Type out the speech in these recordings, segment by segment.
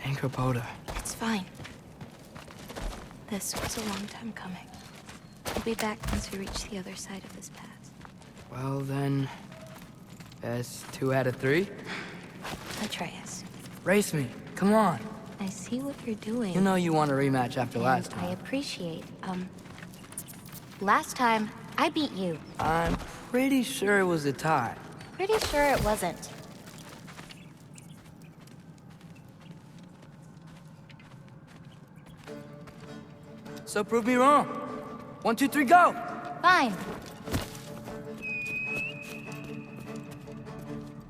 Anchor. It's fine. This was a long time coming. We'll be back once we reach the other side of this pass. Well then, that's 2 out of 3. Atreus, Race me, come on. I see what you're doing. You know you want a rematch after last I time. appreciate, last time, I beat you. I'm pretty sure it was a tie. Pretty sure it wasn't. So prove me wrong. 1, 2, 3, go! Fine.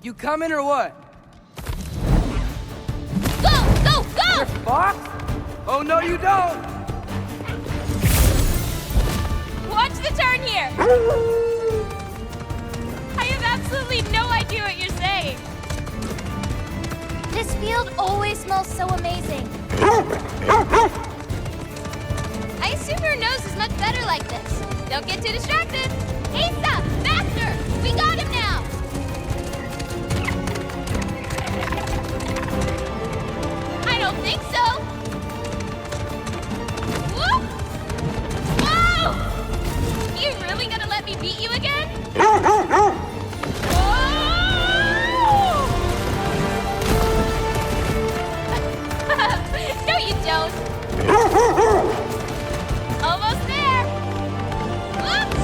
You coming or what? Go! Fox? Oh no you don't! Watch the turn here! I have absolutely no idea what you're saying. This field always smells so amazing. I assume your nose is much better like this. Don't get too distracted. Asa! Faster! We got him now! I don't think so! Whoop! Whoa! You really gonna let me beat you again? Whoa! No, you don't. Almost there. Whoops!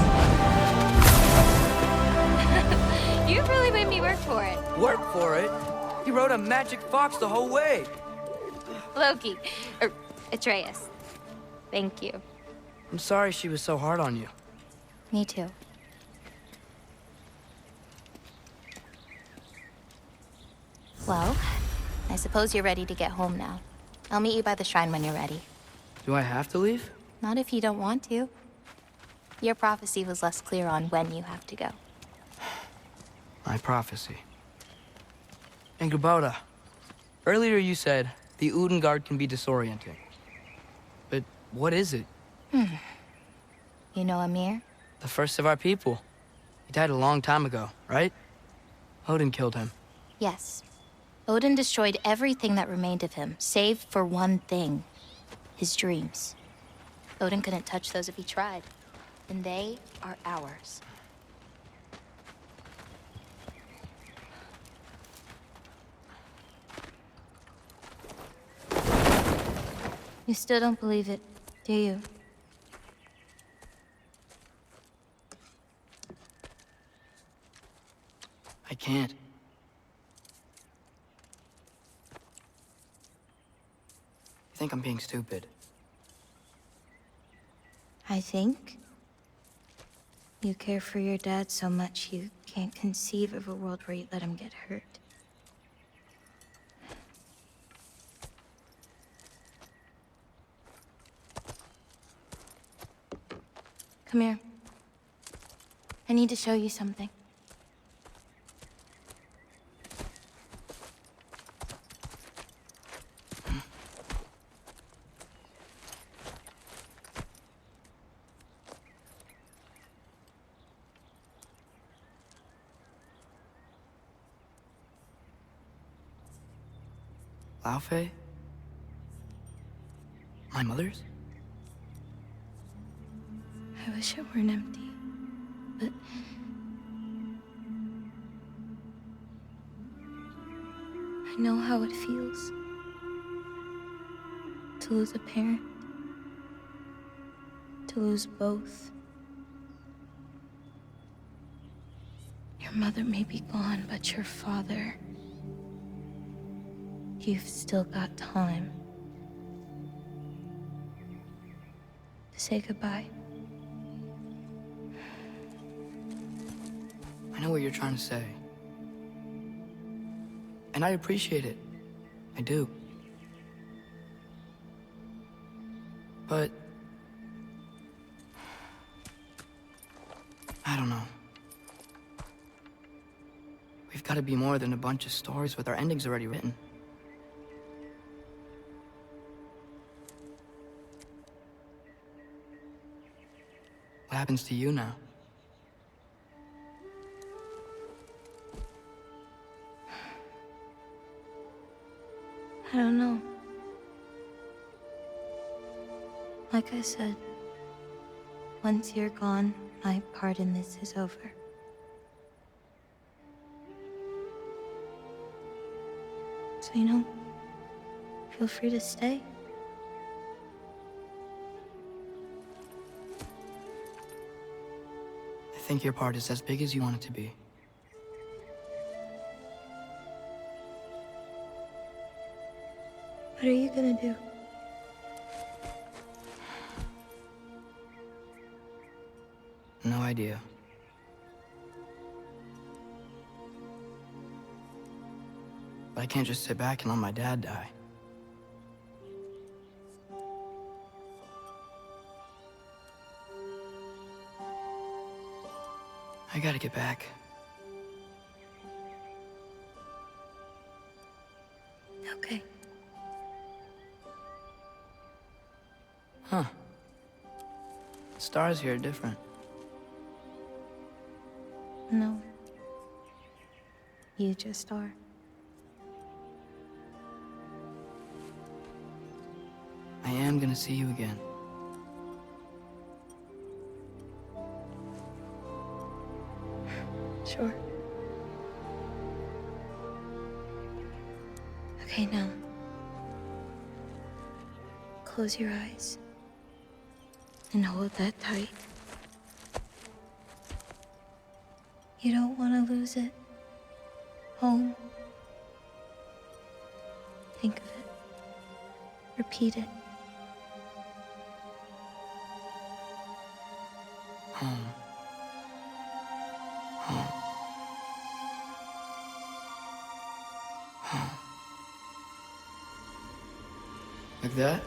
You really made me work for it. Work for it? You rode a magic fox the whole way. Loki, or Atreus. Thank you. I'm sorry she was so hard on you. Me too. Well, I suppose you're ready to get home now. I'll meet you by the shrine when you're ready. Do I have to leave? Not if you don't want to. Your prophecy was less clear on when you have to go. My prophecy. Anchor. Earlier you said the Udengard can be disorienting. But what is it? You know Amir? The first of our people. He died a long time ago, right? Odin killed him. Yes. Odin destroyed everything that remained of him, save for one thing. His dreams. Odin couldn't touch those if he tried. And they are ours. You still don't believe it, do you? I can't. I think I'm being stupid. I think you care for your dad so much you can't conceive of a world where you let him get hurt. Come here. I need to show you something. Laufey? My mother's? I wish it weren't empty, but I know how it feels to lose a parent, to lose both. Your mother may be gone, but your father, you've still got time to say goodbye. I know what you're trying to say. And I appreciate it. I do. But I don't know. We've got to be more than a bunch of stories with our endings already written. What happens to you now? I don't know. Like I said, once you're gone, my part in this is over. So, feel free to stay. I think your part is as big as you want it to be. What are you gonna do? No idea. But I can't just sit back and let my dad die. I gotta get back. Okay. Huh. The stars here are different. No. You just are. I am gonna see you again. Sure. Okay, now. Close your eyes. And hold that tight. You don't want to lose it. Home. Think of it. Repeat it. Home. Home. Home. Like that?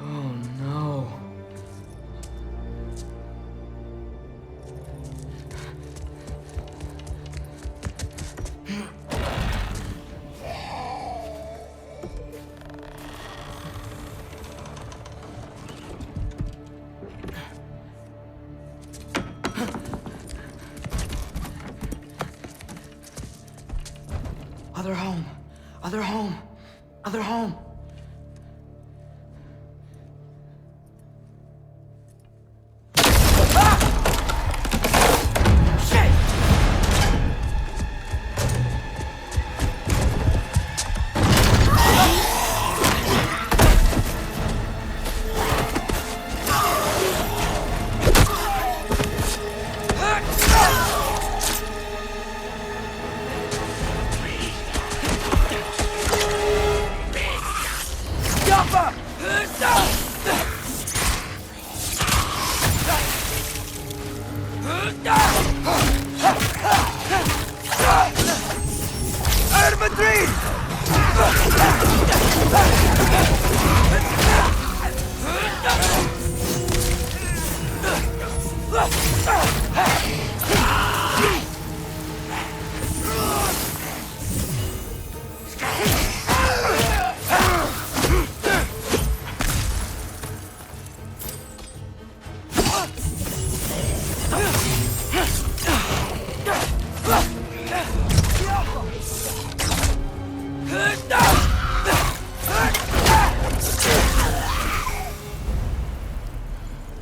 Oh no. Other home. Other home. Other home.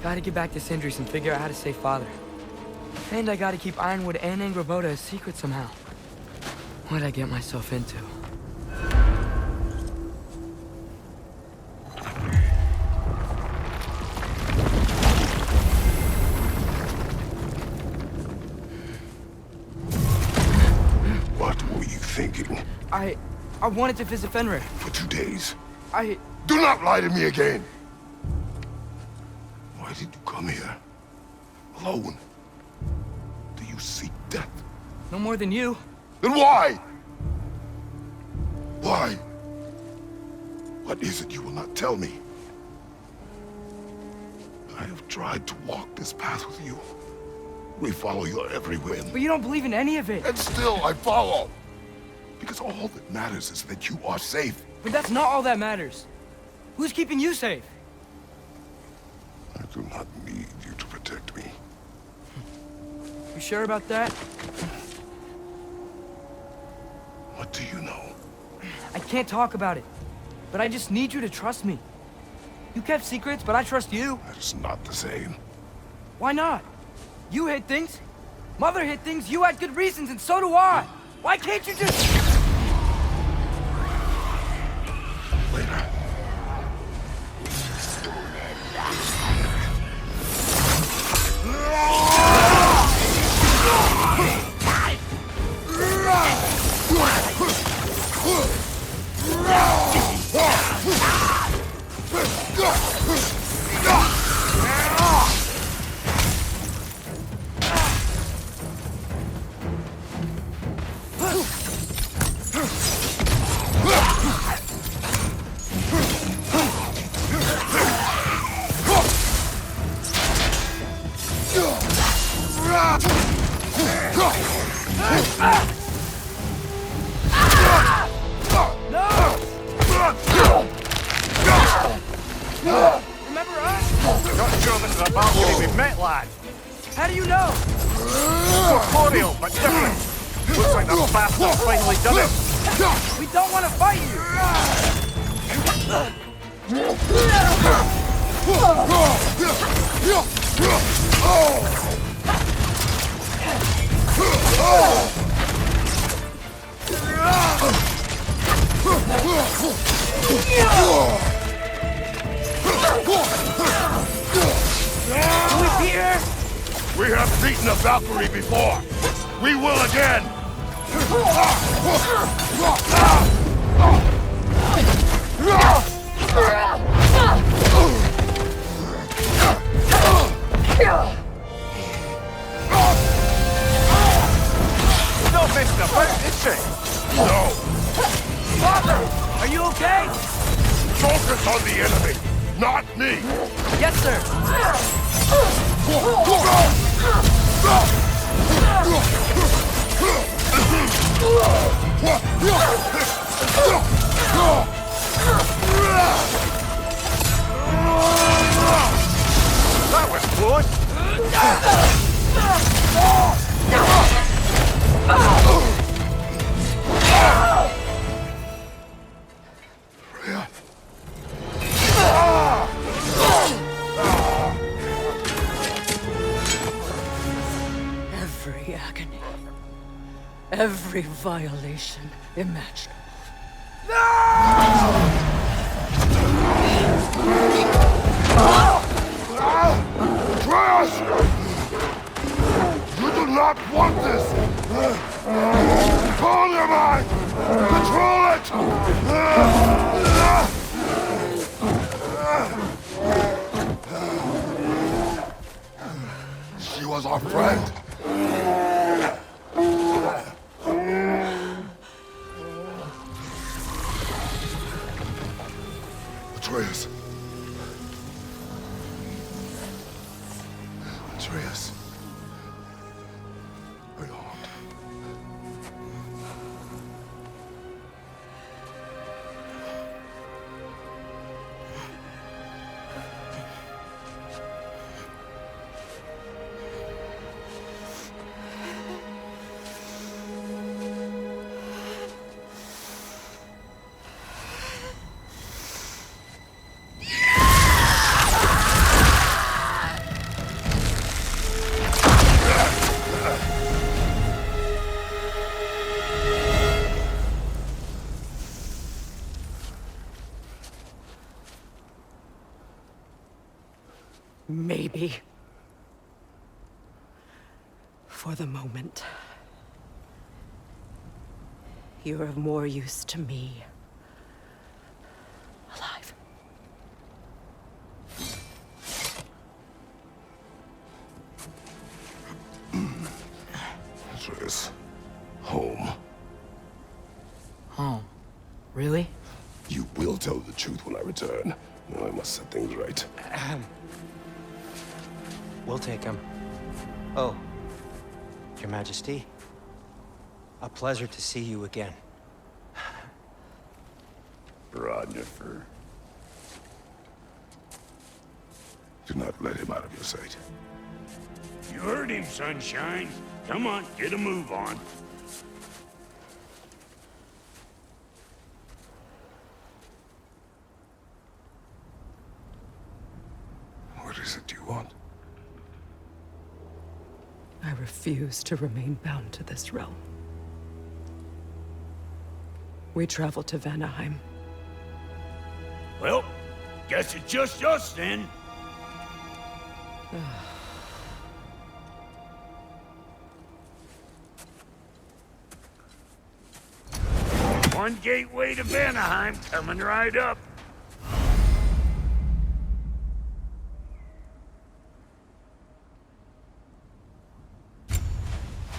Gotta get back to Sindri's and figure out how to save Father. And I gotta keep Ironwood and Angrboda a secret somehow. What'd I get myself into? What were you thinking? I wanted to visit Fenrir. For 2 days? I... Do not lie to me again! Why did you come here? Alone? Do you seek death? No more than you. Then why? Why? What is it you will not tell me? I have tried to walk this path with you. We follow your every whim. But you don't believe in any of it. And still I follow. Because all that matters is that you are safe. But that's not all that matters. Who's keeping you safe? I do not need you to protect me. You sure about that? What do you know? I can't talk about it, but I just need you to trust me. You kept secrets, but I trust you. That is not the same. Why not? You hid things. Mother hid things. You had good reasons, and so do I. Why can't you just... Later. Remember us? Not sure this is a balcony we've met, lad. How do you know? Corporeal, but different. Looks like the bastard's finally done it. We don't want to fight you! Can we beat her? We have beaten a Valkyrie before. We will again. Not messing about, is she? No. Father, are you okay? Focus on the enemy, not me. Yes, sir. That was close. Freya. Every agony, every violation imaginable. Trash! You do not want this! Calm your mind! Control it! She was our friend. Atreus. Atreus. Are you harmed? Maybe. For the moment. You're of more use to me. Alive. Atreus. Home. Home. Really? You will tell the truth when I return. I must set things right. We'll take him. Oh, Your Majesty. A pleasure to see you again. Roger. Do not let him out of your sight. You heard him, Sunshine. Come on, get a move on. What is it you want? I refuse to remain bound to this realm. We travel to Vanaheim. Well, guess it's just us then. One gateway to Vanaheim coming right up.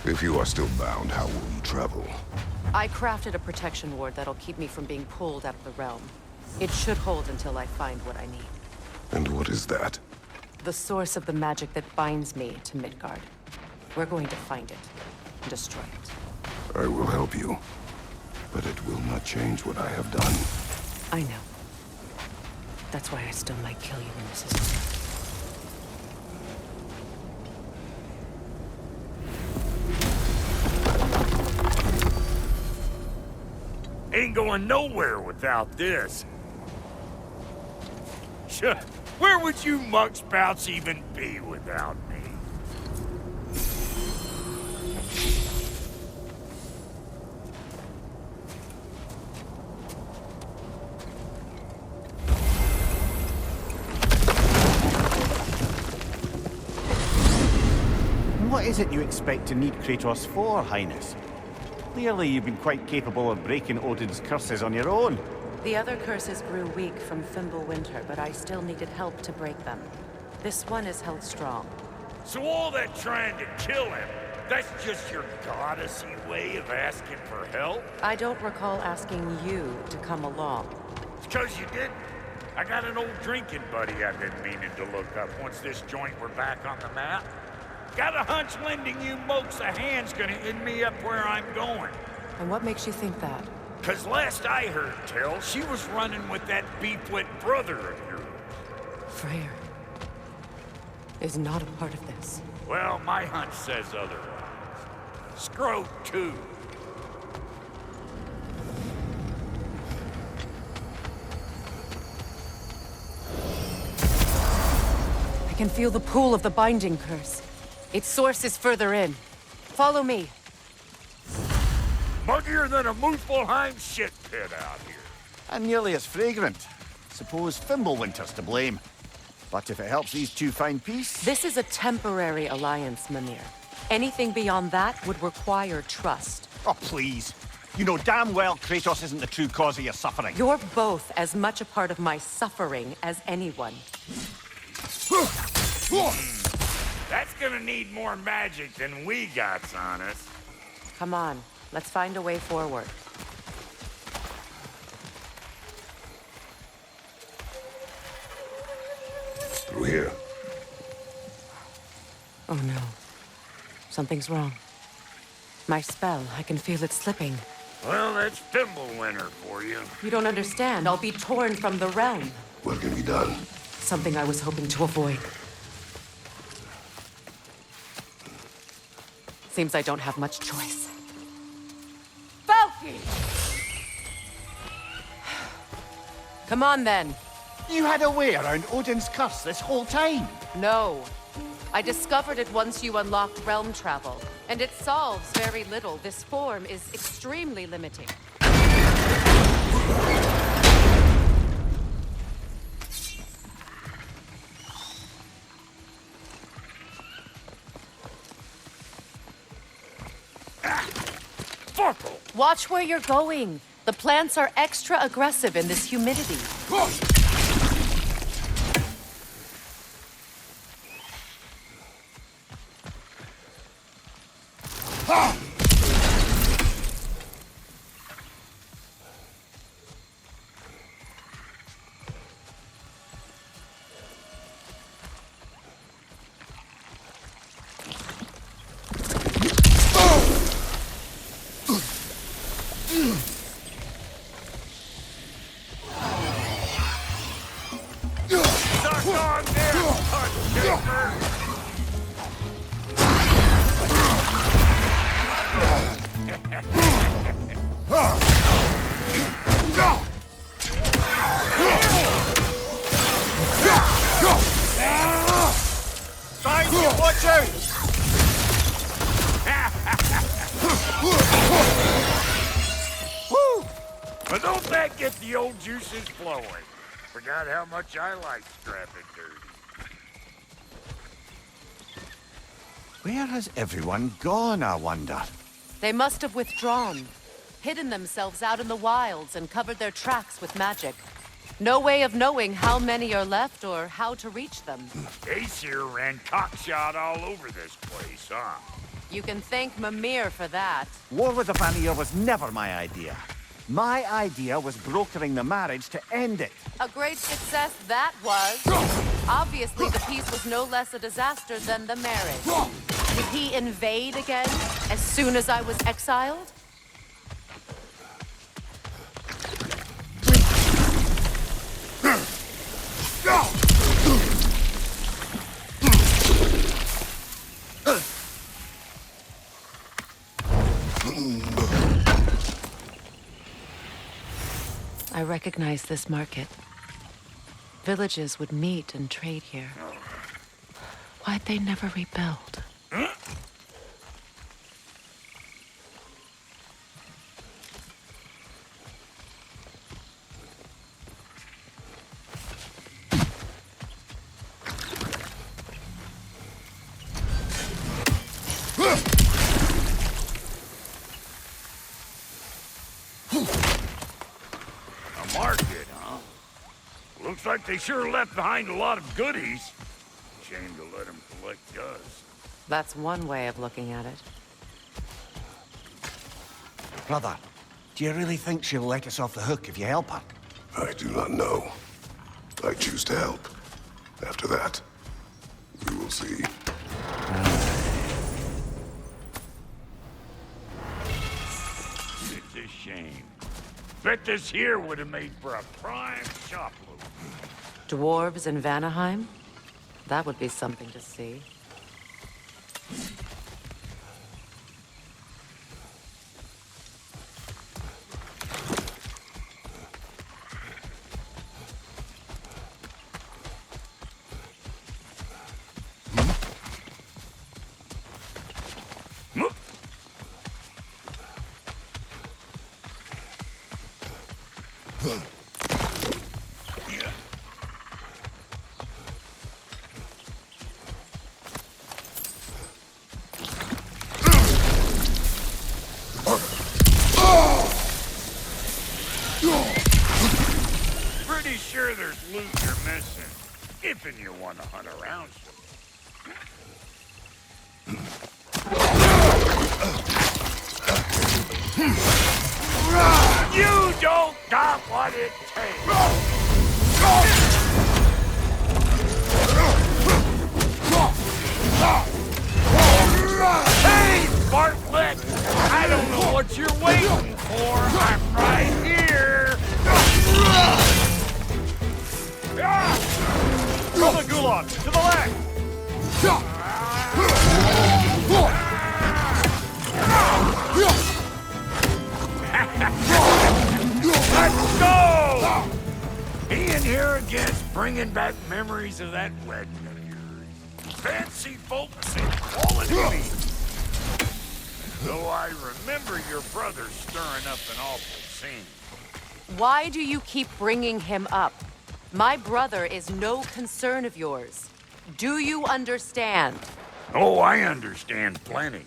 If you are still bound, how will you travel? I crafted a protection ward that'll keep me from being pulled out of the realm. It should hold until I find what I need. And what is that? The source of the magic that binds me to Midgard. We're going to find it and destroy it. I will help you, but it will not change what I have done. I know. That's why I still might kill you when this is over. Ain't going nowhere without this. Sure, where would you muckspouts even be without me? What is it you expect to need Kratos for, Highness? Clearly you've been quite capable of breaking Odin's curses on your own. The other curses grew weak from Fimbulwinter, but I still needed help to break them. This one is held strong. So all that trying to kill him, that's just your goddessy way of asking for help? I don't recall asking you to come along. It's 'cause you didn't. I got an old drinking buddy I've been meaning to look up once this joint were back on the map. Got a hunch lending you mokes a hand's gonna end me up where I'm going. And what makes you think that? 'Cause last I heard tell, she was running with that beefwit brother of yours. Freya is not a part of this. Well, my hunch says otherwise. Scrote, too. I can feel the pull of the binding curse. Its source is further in. Follow me. Muggier than a Muspelheim shit pit out here. And nearly as fragrant. Suppose Fimbulwinter's to blame. But if it helps these two find peace... This is a temporary alliance, Mimir. Anything beyond that would require trust. Oh, please. You know damn well Kratos isn't the true cause of your suffering. You're both as much a part of my suffering as anyone. That's gonna need more magic than we got on us. Come on, let's find a way forward. Through here. Oh no. Something's wrong. My spell, I can feel it slipping. Well, that's Fimbulwinter for you. You don't understand. I'll be torn from the realm. What can be done? Something I was hoping to avoid. Seems I don't have much choice. Falky! Come on, then. You had a way around Odin's curse this whole time. No. I discovered it once you unlocked realm travel, and it solves very little. This form is extremely limiting. Watch where you're going. The plants are extra aggressive in this humidity. Thank you, watch out! Woo! But don't that get the old juices flowing? Forgot how much I like scrapping dirty. Where has everyone gone, I wonder? They must have withdrawn, hidden themselves out in the wilds and covered their tracks with magic. No way of knowing how many are left or how to reach them. Aesir ran cockshot all over this place, huh? You can thank Mimir for that. War with the Vanir was never my idea. My idea was brokering the marriage to end it. A great success that was. Obviously, the peace was no less a disaster than the marriage. Did he invade again as soon as I was exiled? I recognize this market. Villages would meet and trade here. Why'd they never rebuild? Looks like they sure left behind a lot of goodies. Shame to let them collect dust. That's one way of looking at it. Brother, do you really think she'll let us off the hook if you help her? I do not know. I choose to help. After that, we will see. It's a shame. Bet this here would have made for a prime shop load. Dwarves in Vanaheim? That would be something to see. Pretty sure there's loot you're missing, if and you want to hunt around some. You don't got what it takes! Hey, Bartlett! I don't know what you're waiting for. I'm right here! From the gulag, to the left! Let's go! He in here again, bringing back memories of that wedding of yours. Fancy folks and quality meat. Though I remember your brother stirring up an awful scene. Why do you keep bringing him up? My brother is no concern of yours. Do you understand? Oh, I understand plenty.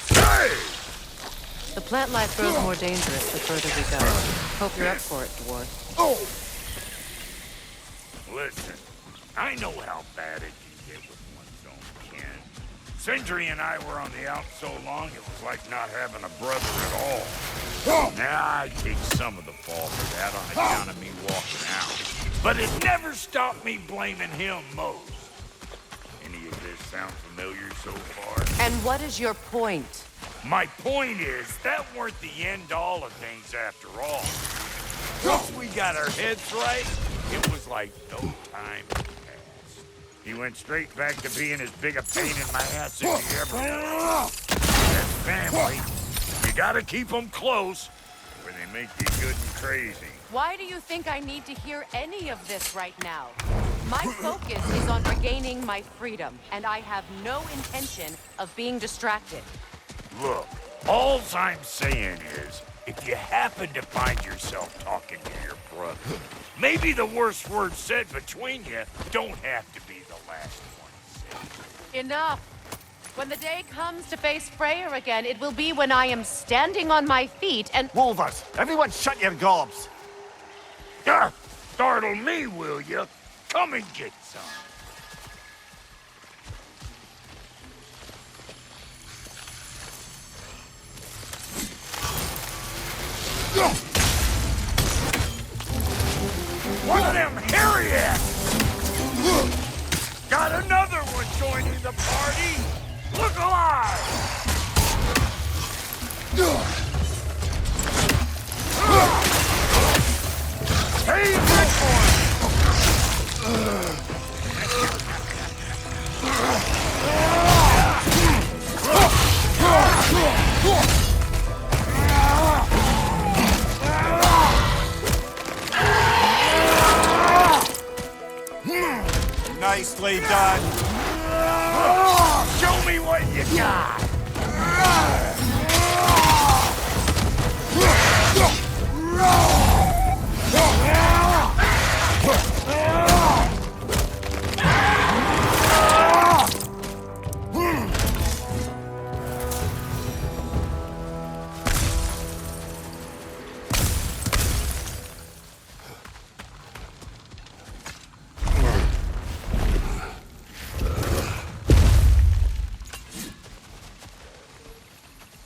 Hey! The plant life grows more dangerous the further we go. Hope you're up for it, dwarf. Oh! Listen, I know how bad it can get with one's own kin. Sindri and I were on the out so long, it was like not having a brother at all. Now, I take some of the fall for that on account of me walking out. But it never stopped me blaming him most. Any of this sound familiar so far? And what is your point? My point is, that weren't the end-all of things after all. Once we got our heads right, it was like no time passed. He went straight back to being as big a pain in my ass as he ever was. That's family. You gotta keep them close, or they make you good and crazy. Why do you think I need to hear any of this right now? My focus is on regaining my freedom, and I have no intention of being distracted. Look, all I'm saying is, if you happen to find yourself talking to your brother, maybe the worst words said between you don't have to be the last one said. Enough! When the day comes to face Freya again, it will be when I am standing on my feet and— Wolvers, everyone shut your gobs! Startle me, will you? Come and get some. One of them hairy asses! Got another one joining the party! Look alive! Hey, Nicely done. Show me what you got!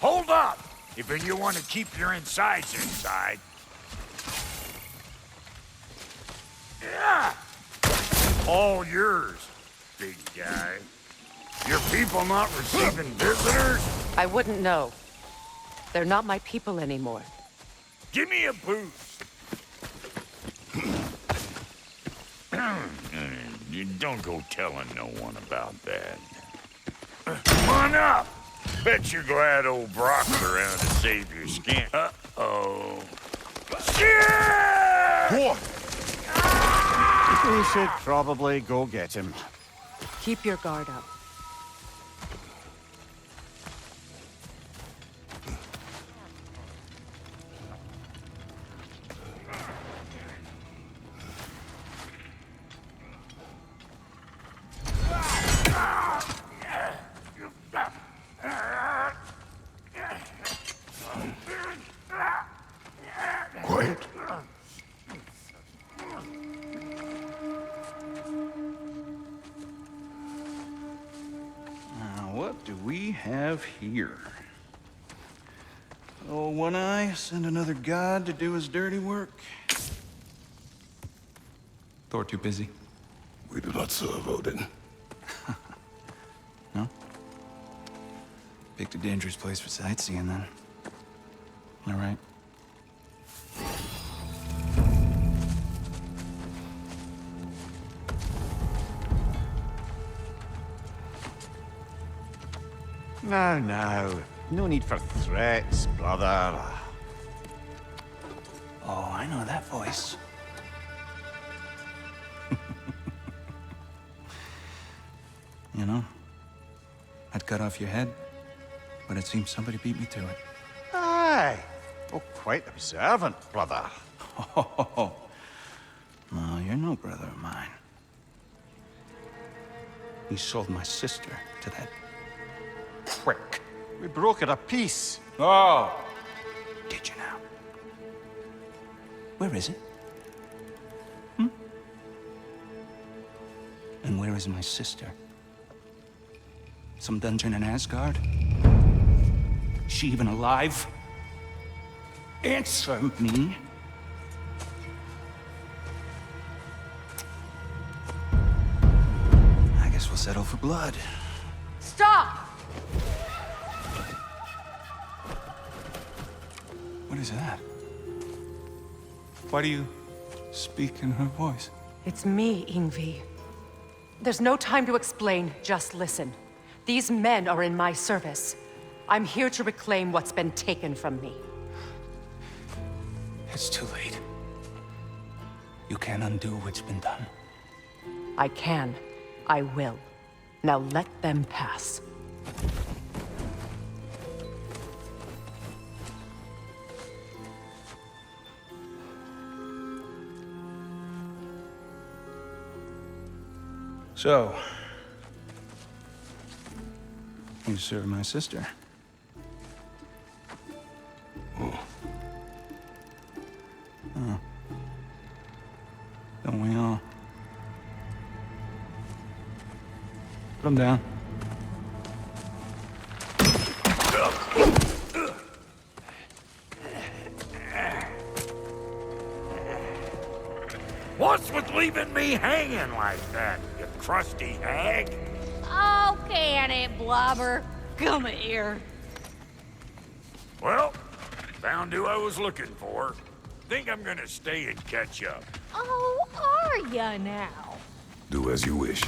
Hold up! If you want to keep your insides inside. Yeah! All yours, big guy. Your people not receiving visitors? I wouldn't know. They're not my people anymore. Give me a boost. You don't go telling no one about that. Come on up! Bet you're glad old Brock's around to save your skin. Uh-oh. Shit! What? We should probably go get him. Keep your guard up. Quiet. Now, what do we have here? Oh, One Eye, send another god to do his dirty work. Thor too busy? We do not serve Odin. No? Picked a dangerous place for sightseeing, then. All right. No. No need for threats, brother. Oh, I know that voice. You know, I'd cut off your head, but it seems somebody beat me to it. Aye. Oh, quite observant, brother. Oh, no, you're no brother of mine. You sold my sister to that prick. We broke her a piece. Oh! Did you now? Where is it? And where is my sister? Some dungeon in Asgard? Is she even alive? Answer me. I guess we'll settle for blood. Stop! What is that? Why do you speak in her voice? It's me, Yngvi. There's no time to explain, just listen. These men are in my service. I'm here to reclaim what's been taken from me. It's too late. You can't undo what's been done. I can. I will. Now let them pass. So, you serve my sister. Oh. Don't we all? Put him down. What's with leaving me hanging like that, you crusty hag? Oh, can it, Blobber? Come here. Well, found who I was looking for. Think I'm gonna stay and catch up. Oh, are ya now? Do as you wish.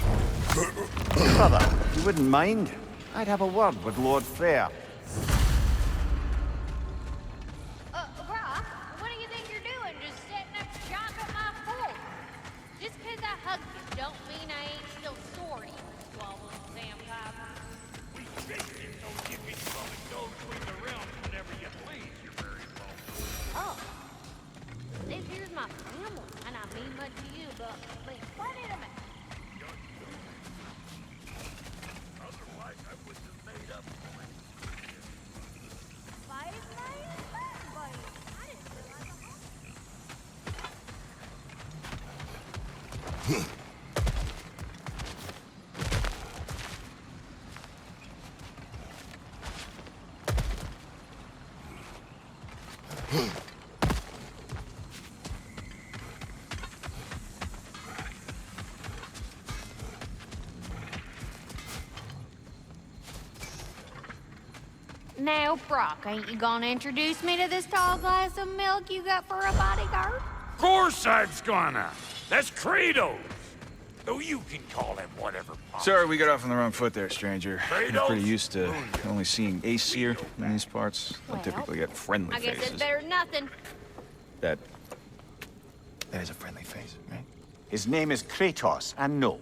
Brother, you wouldn't mind? I'd have a word with Lord Freya. Brock, what do you think you're doing? Just setting up shop at my fort? Just 'cause I hugged you don't mean I ain't still sorry, you swallowing sandpiper. We Christians don't give me some and go between the realms whenever you please, you're very welcome. Oh. This here's my family, and I mean much to you, but what did I make? Otherwise, I wouldn't have made up for it. Fight, but I didn't realize Now, Brock, ain't you gonna introduce me to this tall glass of milk you got for a bodyguard? Of course I'm gonna. That's Kratos. Though you can call him whatever. Sorry, we got off on the wrong foot there, stranger. I'm Kratos? pretty used to only seeing Aesir in these parts. I Well, typically get friendly I guess faces. it's better than nothing. That is a friendly face, right? His name is Kratos, and no,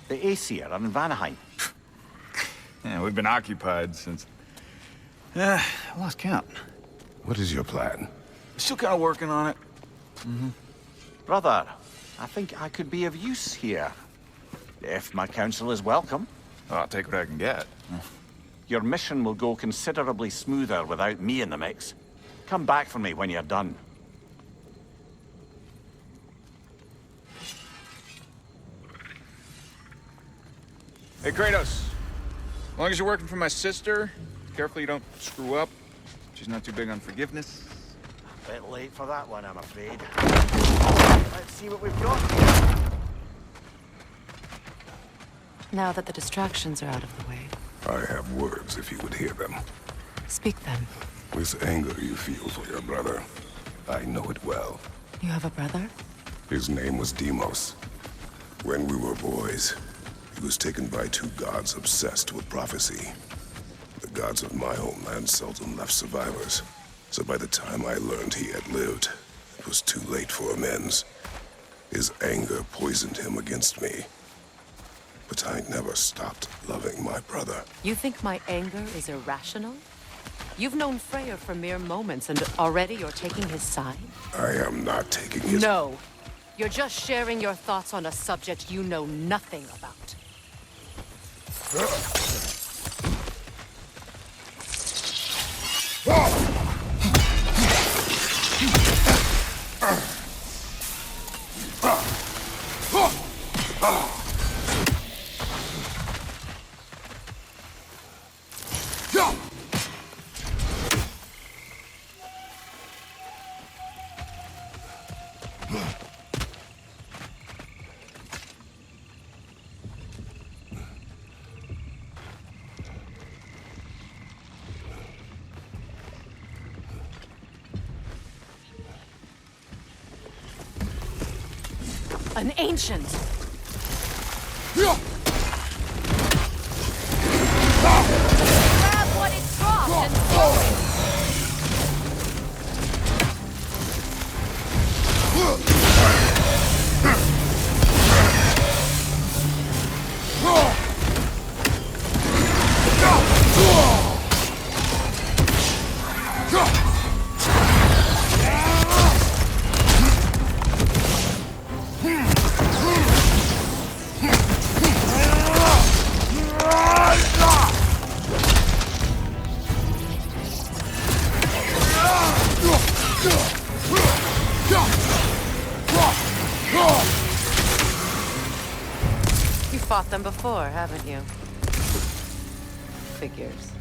the Aesir are in Vanaheim. Yeah, we've been occupied since... I lost count. What is your plan? Still kind of working on it. Brother, I think I could be of use here. If my counsel is welcome. Oh, I'll take what I can get. Your mission will go considerably smoother without me in the mix. Come back for me when you're done. Hey, Kratos. As long as you're working for my sister, careful you don't screw up. She's not too big on forgiveness. Bit late for that one, I'm afraid. Let's see what we've got here. Now that the distractions are out of the way, I have words if you would hear them. speak them. This anger you feel for your brother, I know it well. You have a brother? His name was Deimos. When we were boys, he was taken by two gods obsessed with prophecy. The gods of my homeland seldom left survivors, so by the time I learned he had lived, it was too late for amends. His anger poisoned him against me. But I never stopped loving my brother. You think my anger is irrational? You've known Freya for mere moments, and already you're taking his side? I am not taking his... No. You're just sharing your thoughts on a subject you know nothing about. An ancient. Grab what it dropped and throw it. You fought them before, haven't you? Figures.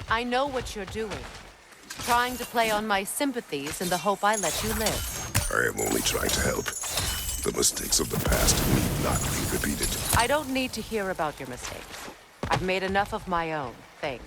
I know what you're doing. Trying to play on my sympathies in the hope I let you live. I am only trying to help. The mistakes of the past need not be repeated. I don't need to hear about your mistakes. I've made enough of my own, thanks.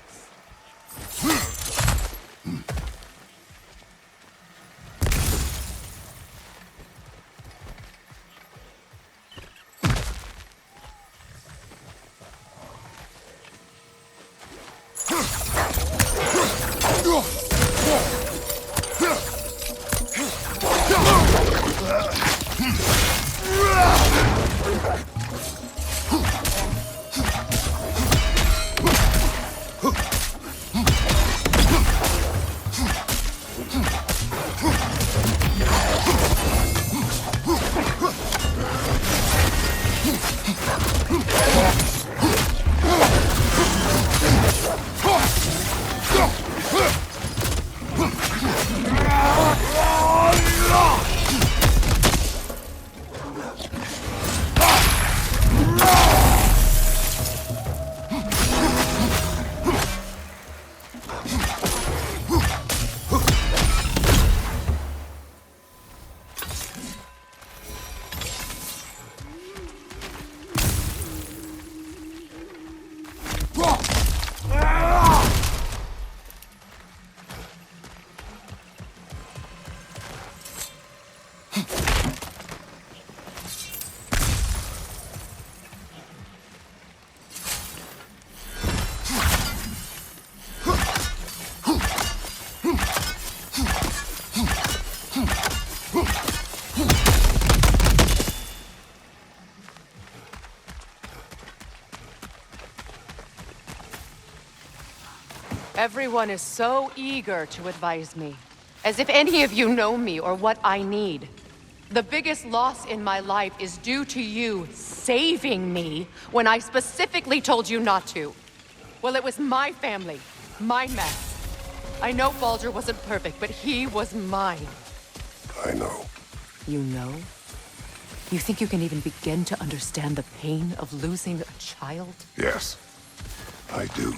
Everyone is so eager to advise me, as if any of you know me or what I need. The biggest loss in my life is due to you saving me when I specifically told you not to. Well, it was my family, my mess. I know Baldur wasn't perfect, but he was mine. I know. You know? You think you can even begin to understand the pain of losing a child? Yes, I do.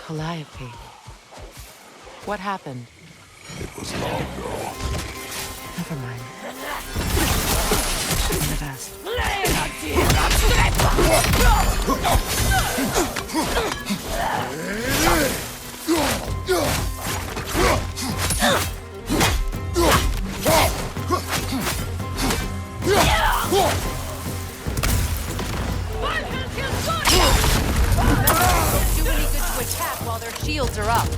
Calliope. What happened? It was long ago. Never mind. In the past. Attack while their shields are up.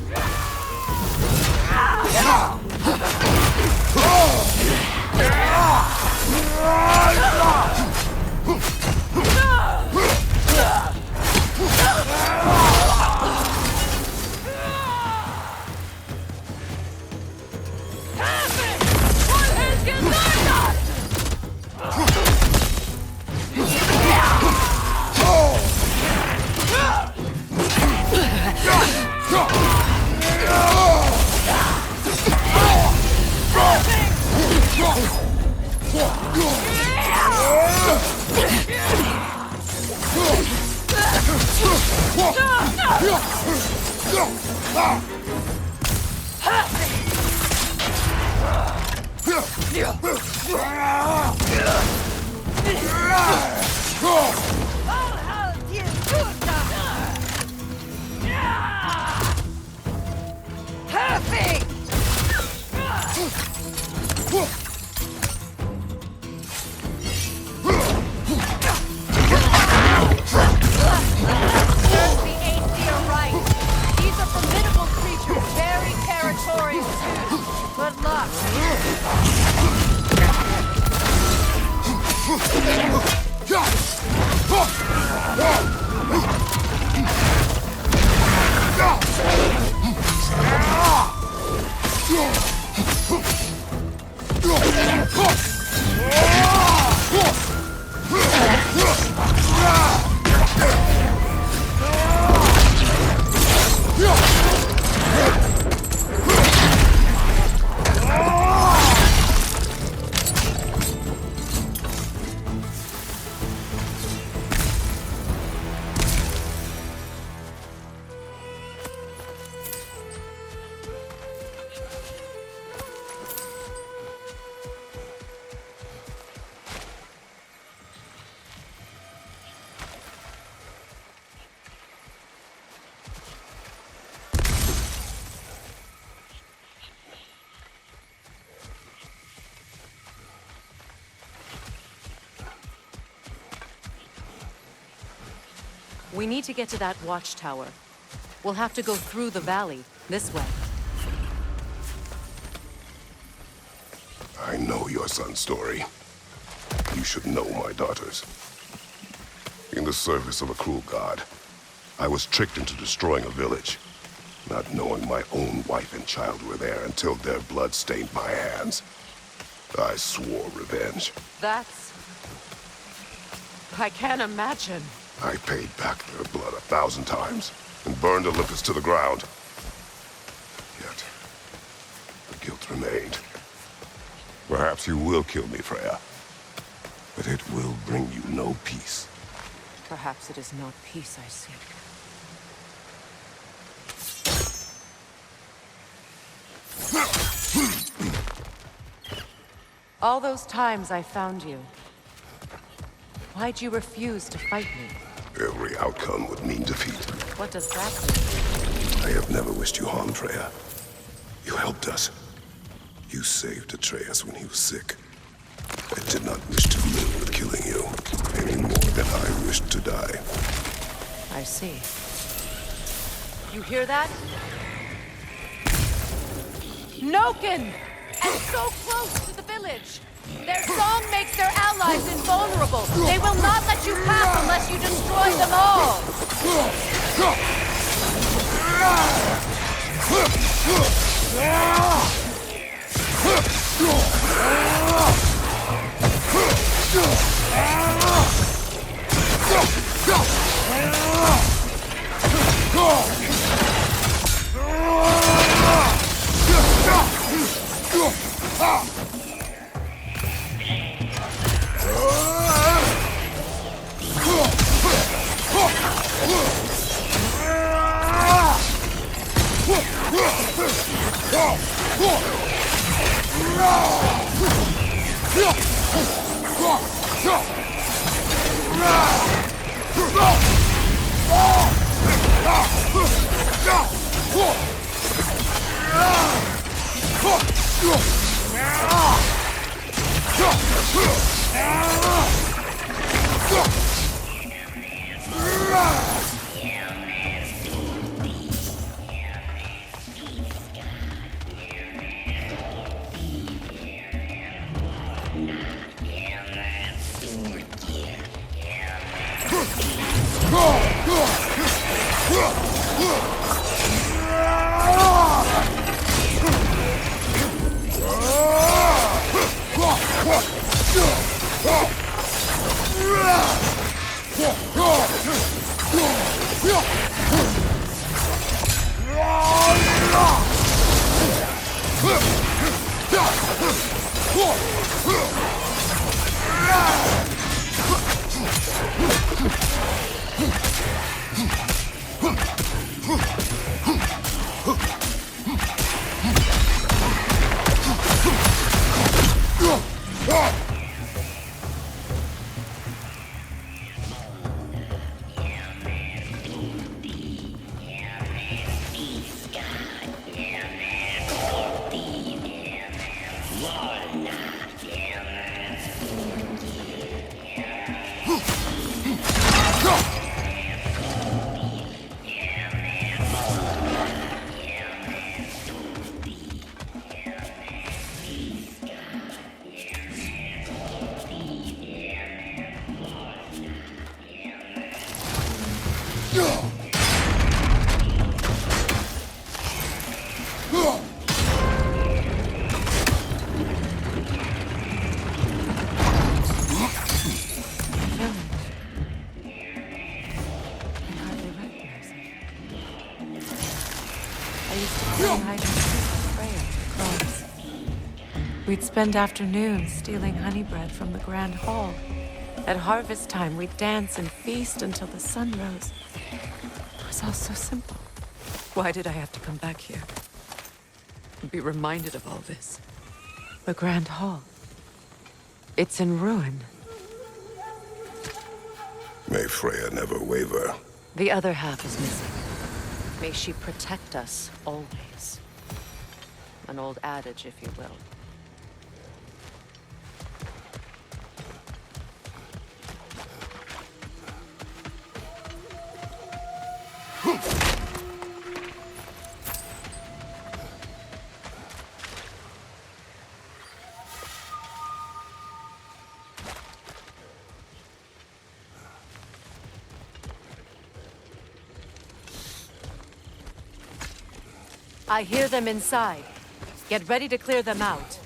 We need to get to that watchtower. We'll have to go through the valley, this way. I know your son's story. You should know my daughter's. In the service of a cruel god, I was tricked into destroying a village, not knowing my own wife and child were there until their blood stained my hands. I swore revenge. That's... I can't imagine. I paid back their blood 1,000 times and burned Olympus to the ground. Yet, the guilt remained. Perhaps you will kill me, Freya, but it will bring you no peace. Perhaps it is not peace I seek. All those times I found you, why'd you refuse to fight me? Every outcome would mean defeat. What does that mean? I have never wished you harm, Freya. You helped us. You saved Atreus when he was sick. I did not wish to live with killing you, any more than I wished to die. I see. You hear that? Noken! And so close to the village! Their song makes their allies invulnerable. They will not let you pass unless you destroy them all. We'd spend afternoons stealing honey bread from the Grand Hall. At harvest time, we'd dance and feast until the sun rose. It was all so simple. Why did I have to come back here? And be reminded of all this? The Grand Hall. It's in ruin. May Freya never waver. The other half is missing. May she protect us always. An old adage, if you will. I hear them inside. Get ready to clear them out.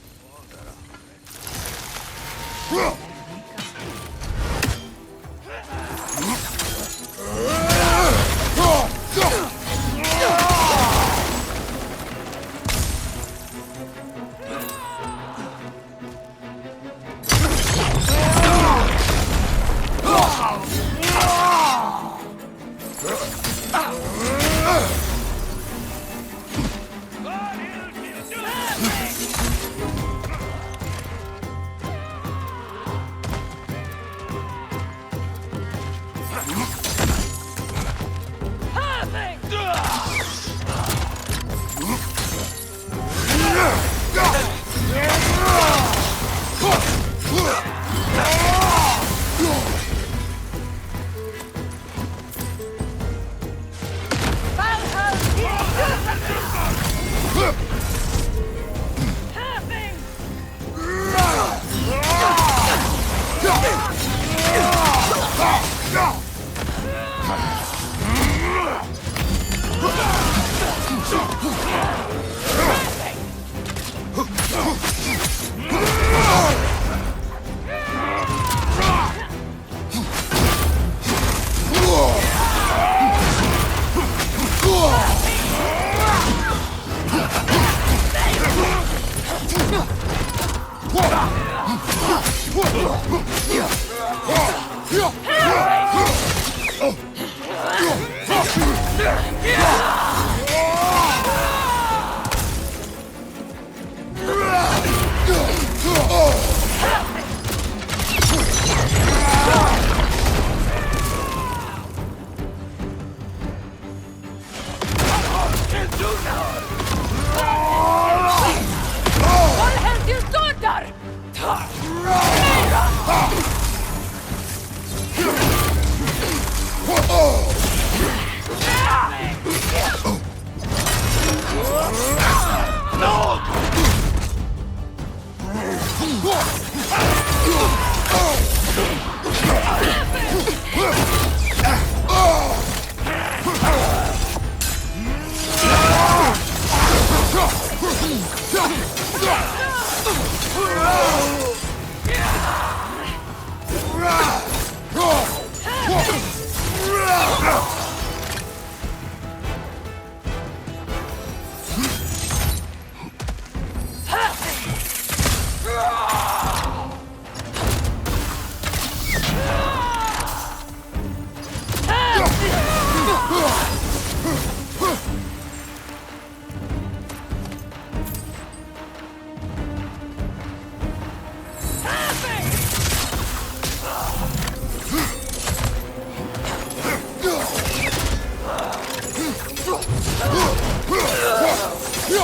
It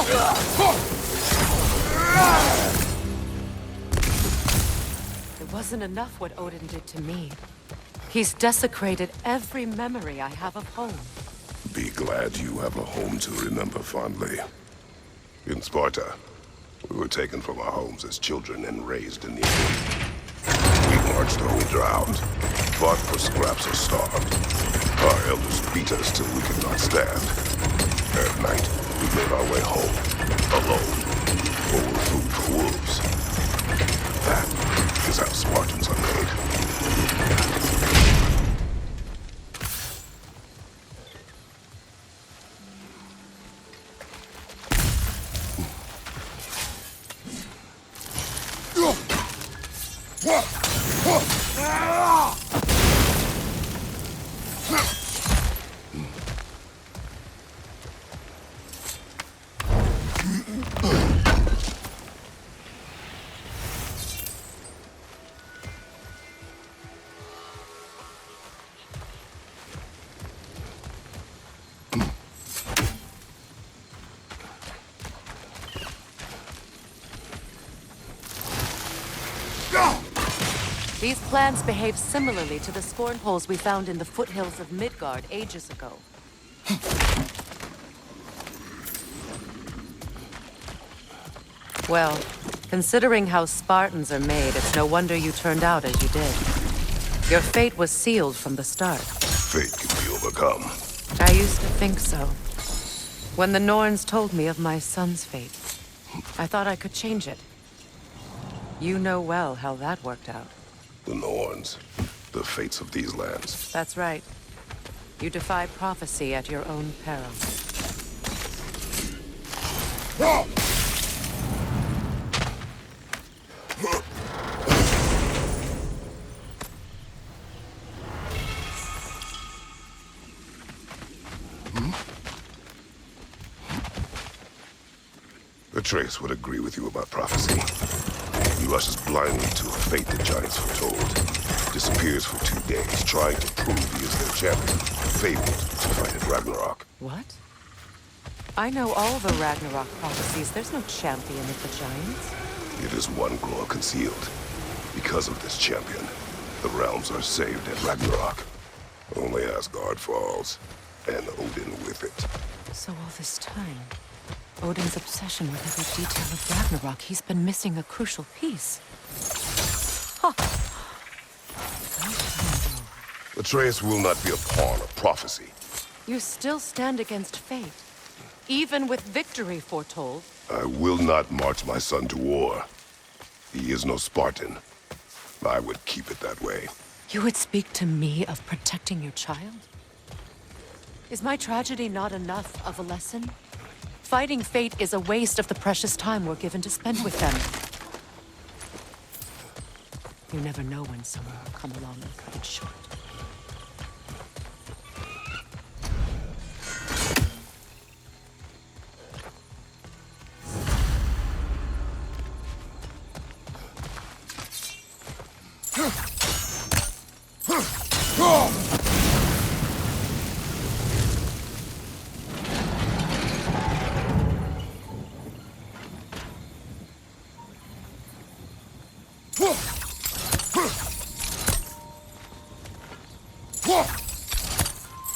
wasn't enough what Odin did to me. He's desecrated every memory I have of home. Be glad you have a home to remember fondly. In Sparta, we were taken from our homes as children and raised in the open. We marched or we drowned, fought for scraps or starved. Our elders beat us till we could not stand. At night, we made our way home, alone, or were food for wolves. That is how Spartans are made. These plants behave similarly to the scorn holes we found in the foothills of Midgard ages ago. Well, considering how Spartans are made, it's no wonder you turned out as you did. Your fate was sealed from the start. Fate can be overcome. I used to think so. When the Norns told me of my son's fate, I thought I could change it. You know well how that worked out. The Norns, the fates of these lands. That's right. You defy prophecy at your own peril. Atreus would agree with you about prophecy. He rushes blindly to a fate the giants foretold. Disappears for 2 days, trying to prove he is their champion. Fabled to fight at Ragnarok. What? I know all the Ragnarok prophecies. There's no champion of the giants. It is one grower concealed. Because of this champion, the realms are saved at Ragnarok. Only Asgard falls, and Odin with it. So all this time, Odin's obsession with every detail of Ragnarok, he's been missing a crucial piece. Huh. Atreus will not be a pawn of prophecy. You still stand against fate, even with victory foretold. I will not march my son to war. He is no Spartan. I would keep it that way. You would speak to me of protecting your child? Is my tragedy not enough of a lesson? Fighting fate is a waste of the precious time we're given to spend with them. You never know when someone will come along and cut it short.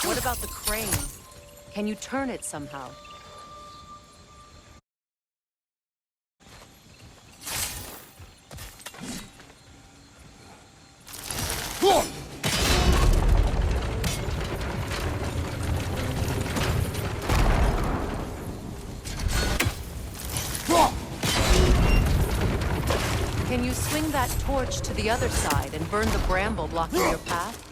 What about the crane? Can you turn it somehow? Can you swing that torch to the other side and burn the bramble blocking your path?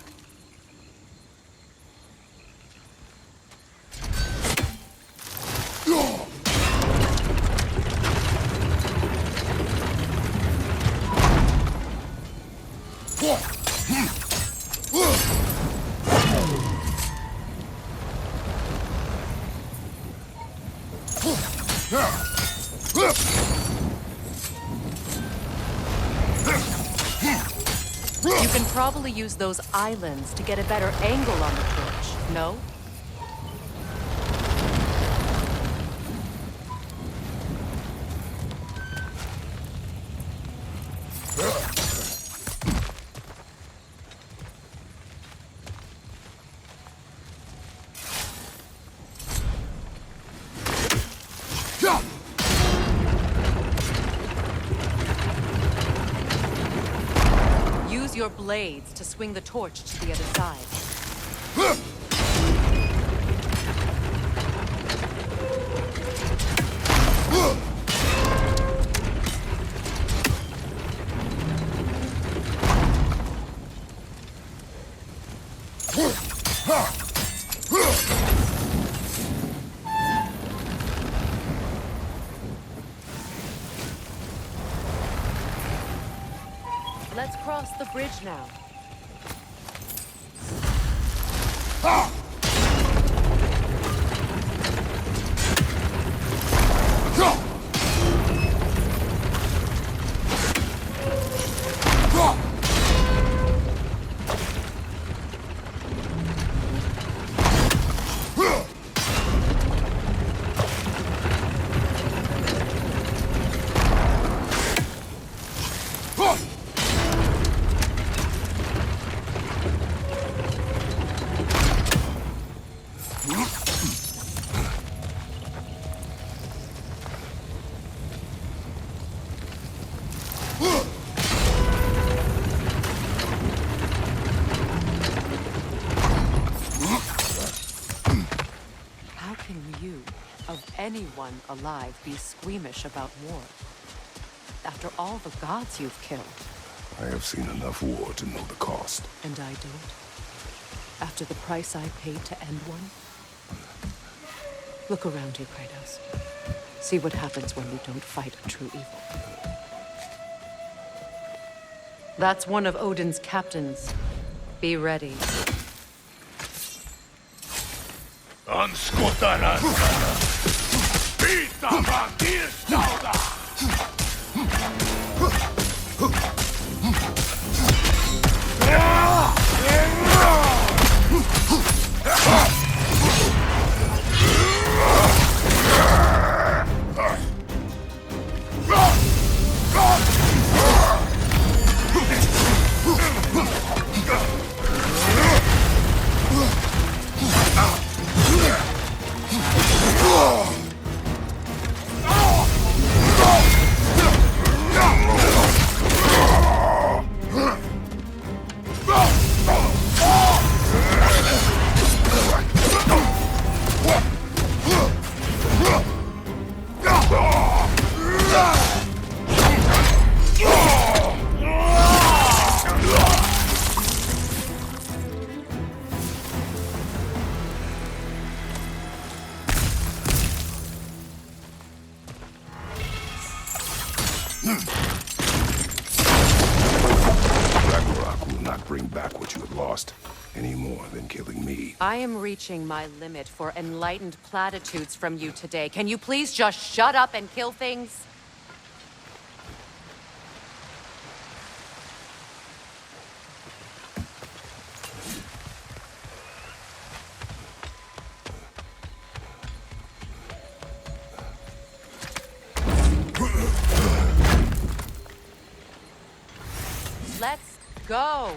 You can probably use those islands to get a better angle on the torch, no? blades to swing the torch to the other side. Let's cross the bridge now. Anyone alive be squeamish about war? After all the gods you've killed. I have seen enough war to know the cost. And I don't? After the price I paid to end one? Look around you, Kratos. See what happens when we don't fight a true evil. That's one of Odin's captains. Be ready. Ragnarok will not bring back what you have lost, any more than killing me. I am reaching my limit for enlightened platitudes from you today. Can you please just shut up and kill things? Let's go!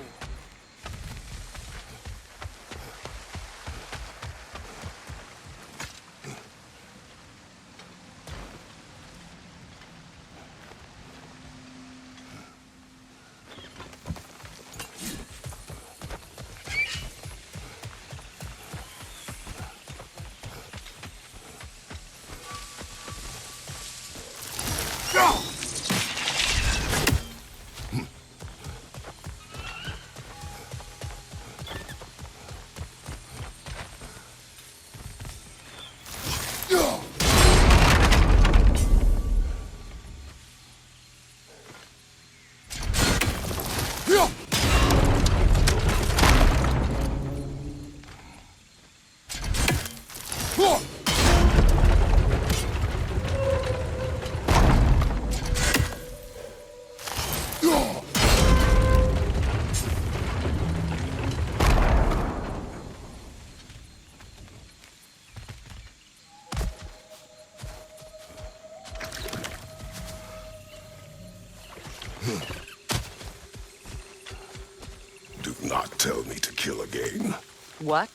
Do not tell me to kill again. What?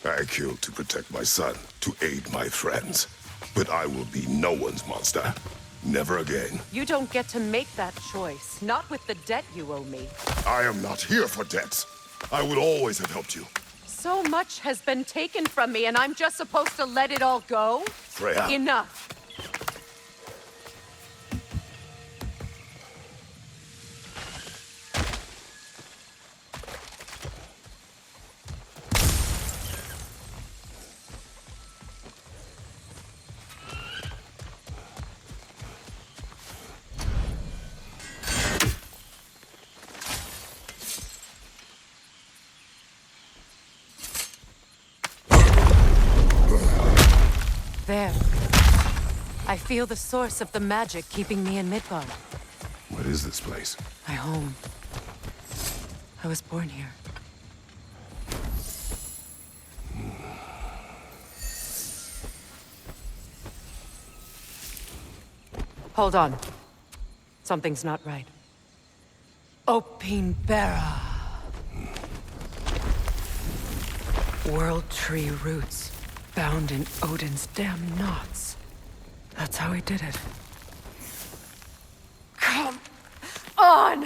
I killed to protect my son, to aid my friends. But I will be no one's monster. Never again. You don't get to make that choice. Not with the debt you owe me. I am not here for debts. I would always have helped you. So much has been taken from me, and I'm just supposed to let it all go? Freya. Enough. There. I feel the source of the magic keeping me in Midgard. What is this place? My home. I was born here. Hold on. Something's not right. Opinbera. World tree roots. Bound in Odin's damn knots. That's how he did it. Come on!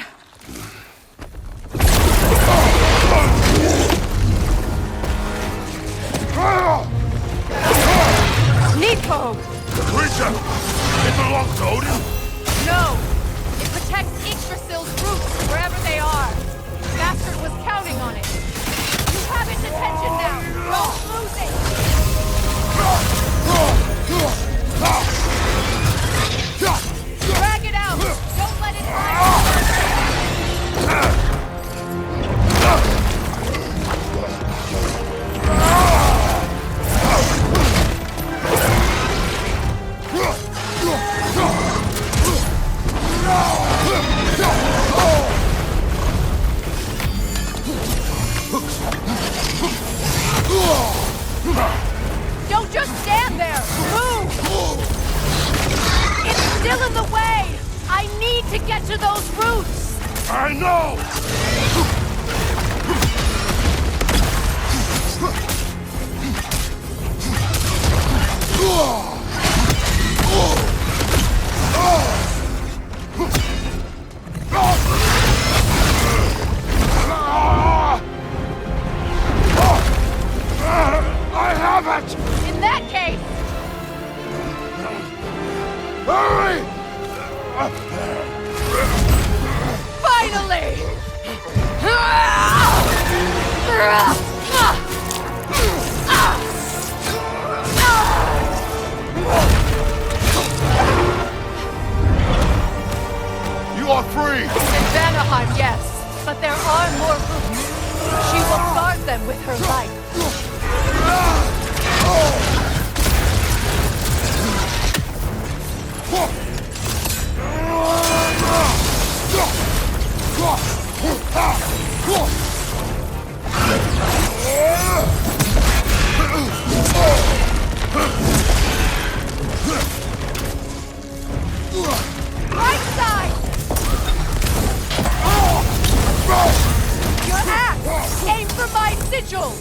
Nidhogg! The creature! It belongs to Odin? No! It protects Yggdrasil's roots, wherever they are. The bastard was counting on it. You have its attention now! Don't lose it! Drag it out! Don't let it hide! Don't just stand there! Move! It's still in the way! I need to get to those roots! I know! I have it! In that case! Hurry! Finally! You are free! In Vanaheim, yes. But there are more roots. She will guard them with her life. Right side! Your axe! Aim for my sigils!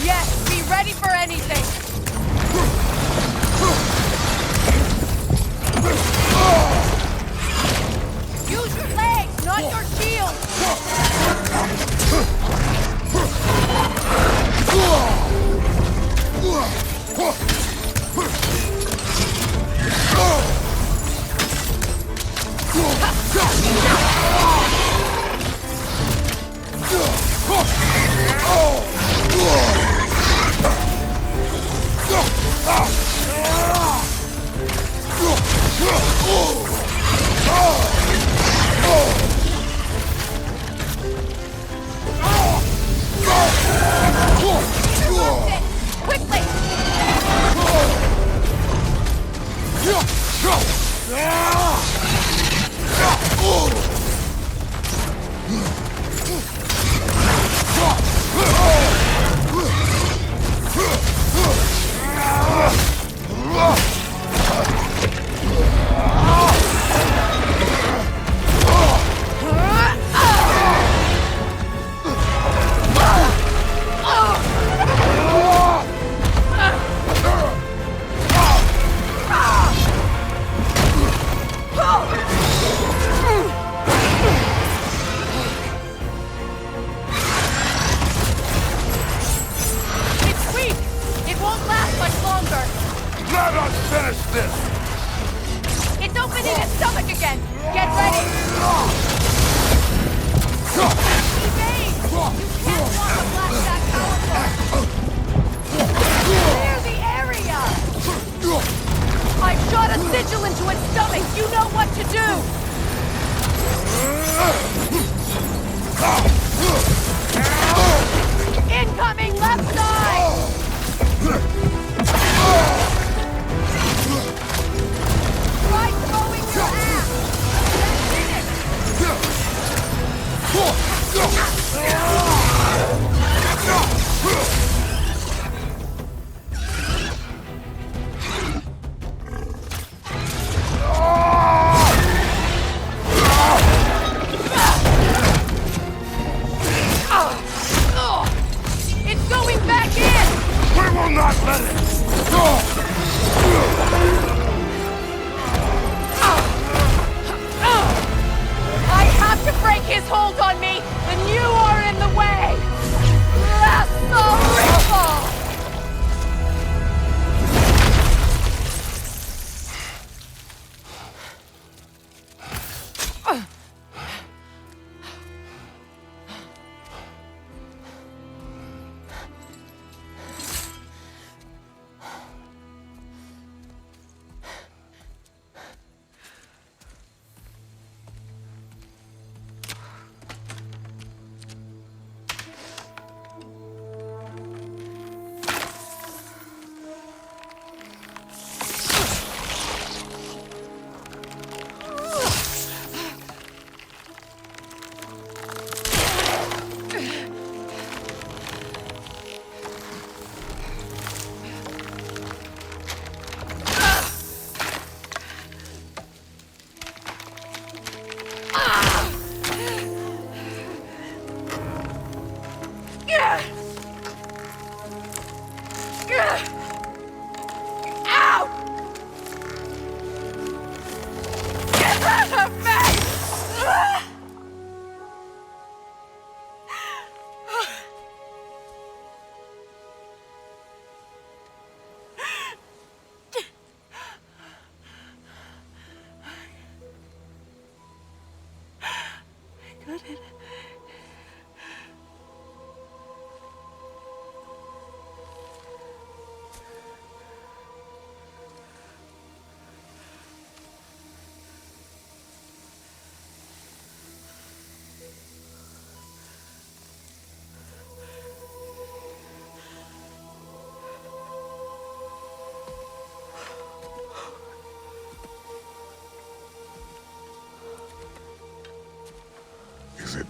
Yes, be ready for anything! Use your legs, not your shield! Quickly! It's opening its stomach again! Get ready! Evade! You can't walk a blackjack powerful! Clear the area! I shot a sigil into its stomach! You know what to do! Incoming left side! Try throwing your axe!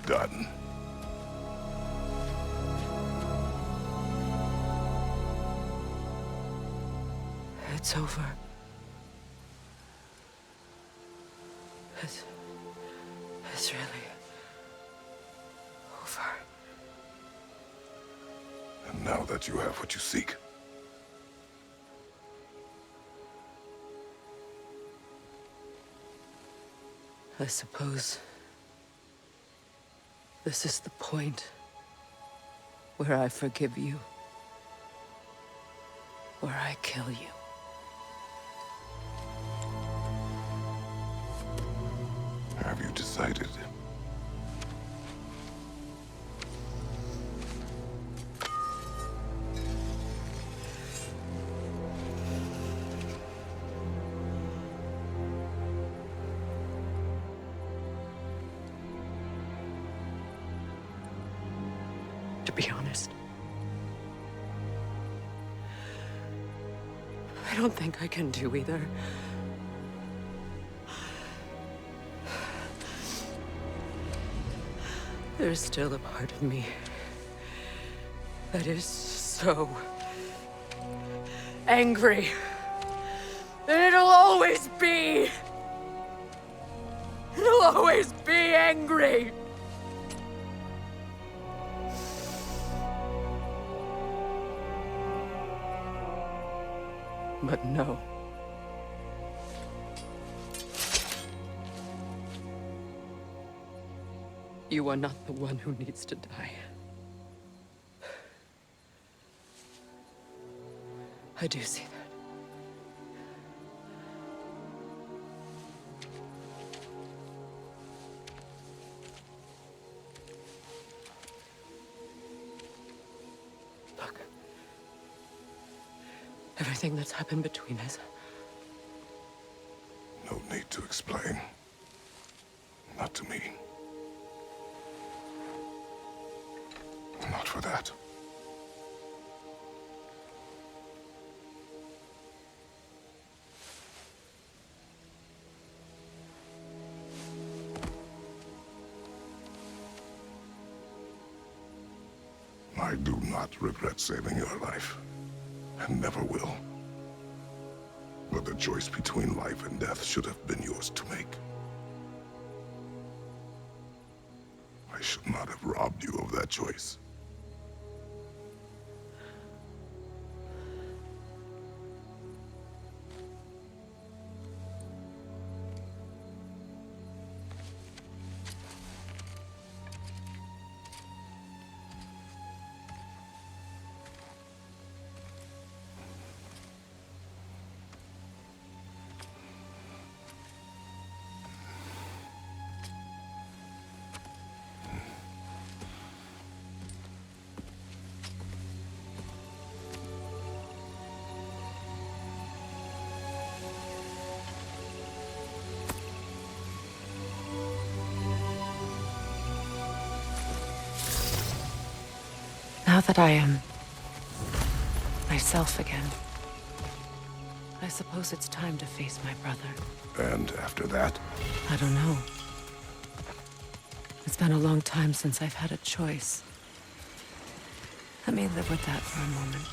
done. It's over. It's really over. And now that you have what you seek, I suppose this is the point where I forgive you, where I kill you. have you decided? To be honest, I don't think I can do either. There's still a part of me that is so angry. And it'll always be. It'll always be angry. But no. You are not the one who needs to die. I do see that. Look. Everything that's happened between us. No need to explain. Not to me. Not for that. I do not regret saving your life, and never will. But the choice between life and death should have been yours to make. I should not have robbed you of that choice. Now that I am myself again, I suppose it's time to face my brother. And after that? I don't know. It's been a long time since I've had a choice. Let me live with that for a moment.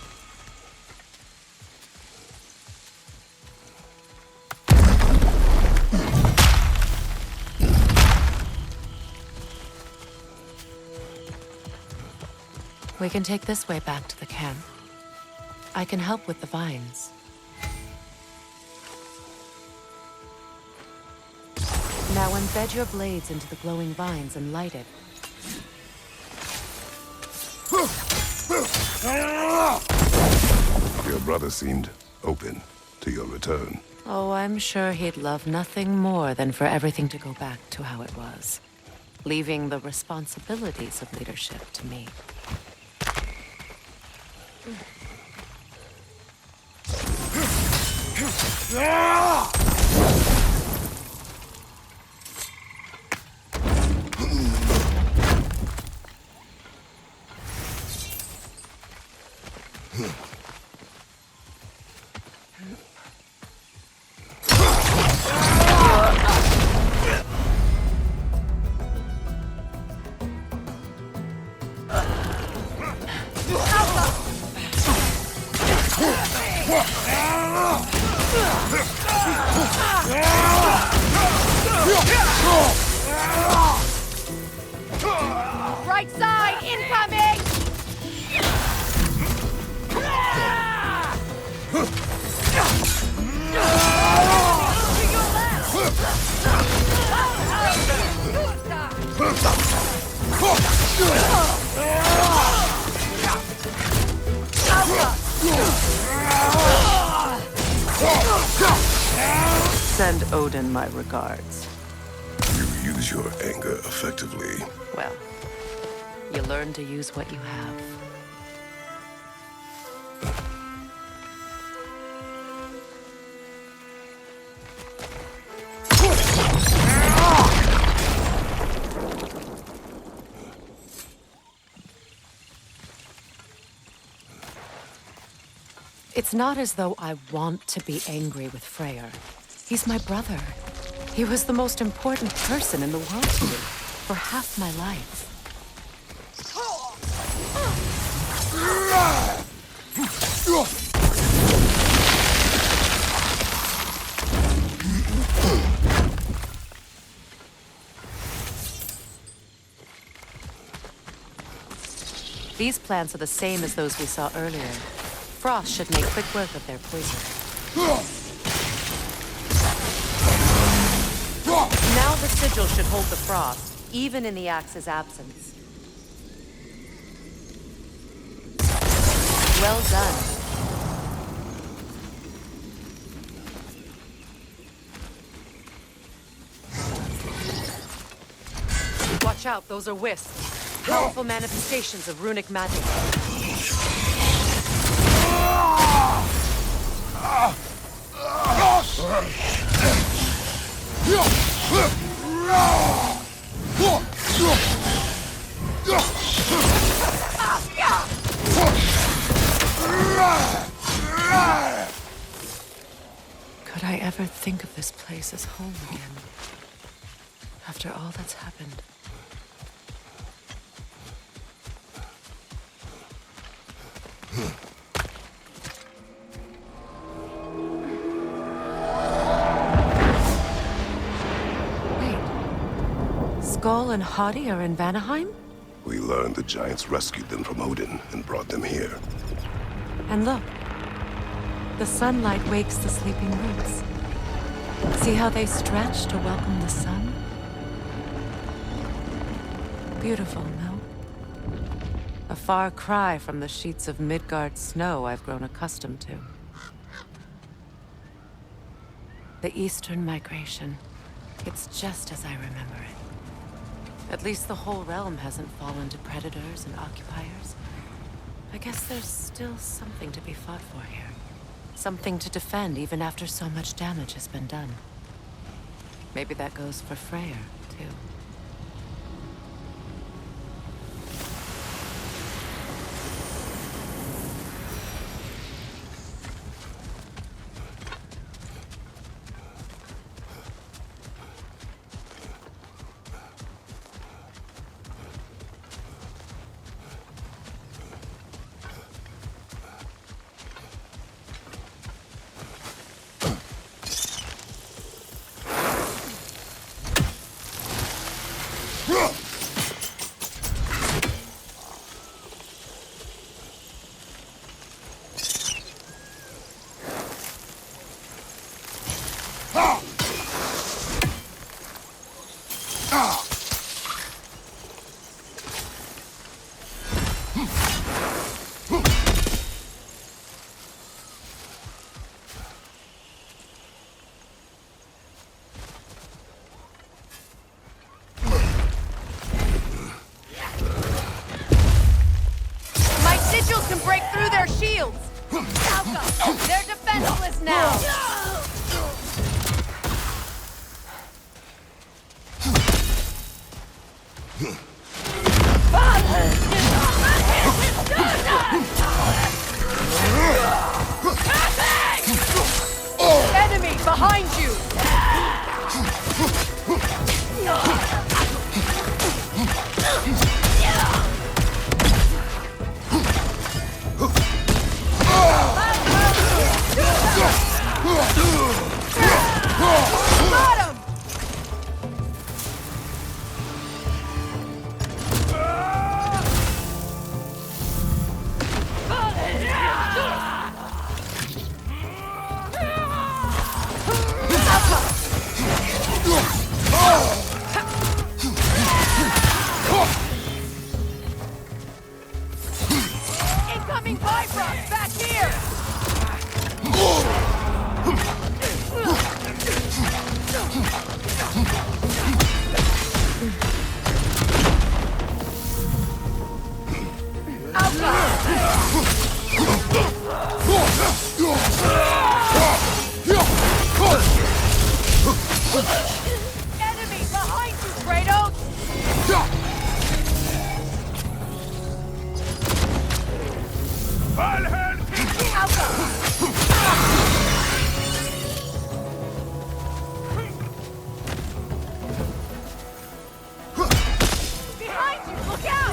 We can take this way back to the camp. I can help with the vines. Now embed your blades into the glowing vines and light it. Your brother seemed open to your return. Oh, I'm sure he'd love nothing more than for everything to go back to how it was, leaving the responsibilities of leadership to me. Right side, incoming! Send Odin my regards. You use your anger effectively. Well, you learn to use what you have. It's not as though I want to be angry with Freyr. He's my brother. He was the most important person in the world to me for half my life. These plants are the same as those we saw earlier. Frost should make quick work of their poison. Now the sigil should hold the frost, even in the axe's absence. Well done. Watch out, those are wisps. Powerful manifestations of runic magic. Could I ever think of this place as home again? After all that's happened. Skull and Hati are in Vanaheim? We learned the giants rescued them from Odin and brought them here. And look, the sunlight wakes the sleeping roots. See how they stretch to welcome the sun? Beautiful, no? A far cry from the sheets of Midgard snow I've grown accustomed to. The Eastern migration. It's just as I remember it. At least the whole realm hasn't fallen to predators and occupiers. I guess there's still something to be fought for here. Something to defend even after so much damage has been done. Maybe that goes for Freyr, too. Can break through their shields! Alka, they're defenseless now! Enemy behind you! Incoming Bifrost! Back here! Enemy behind you, Kratos! Behind you, look out!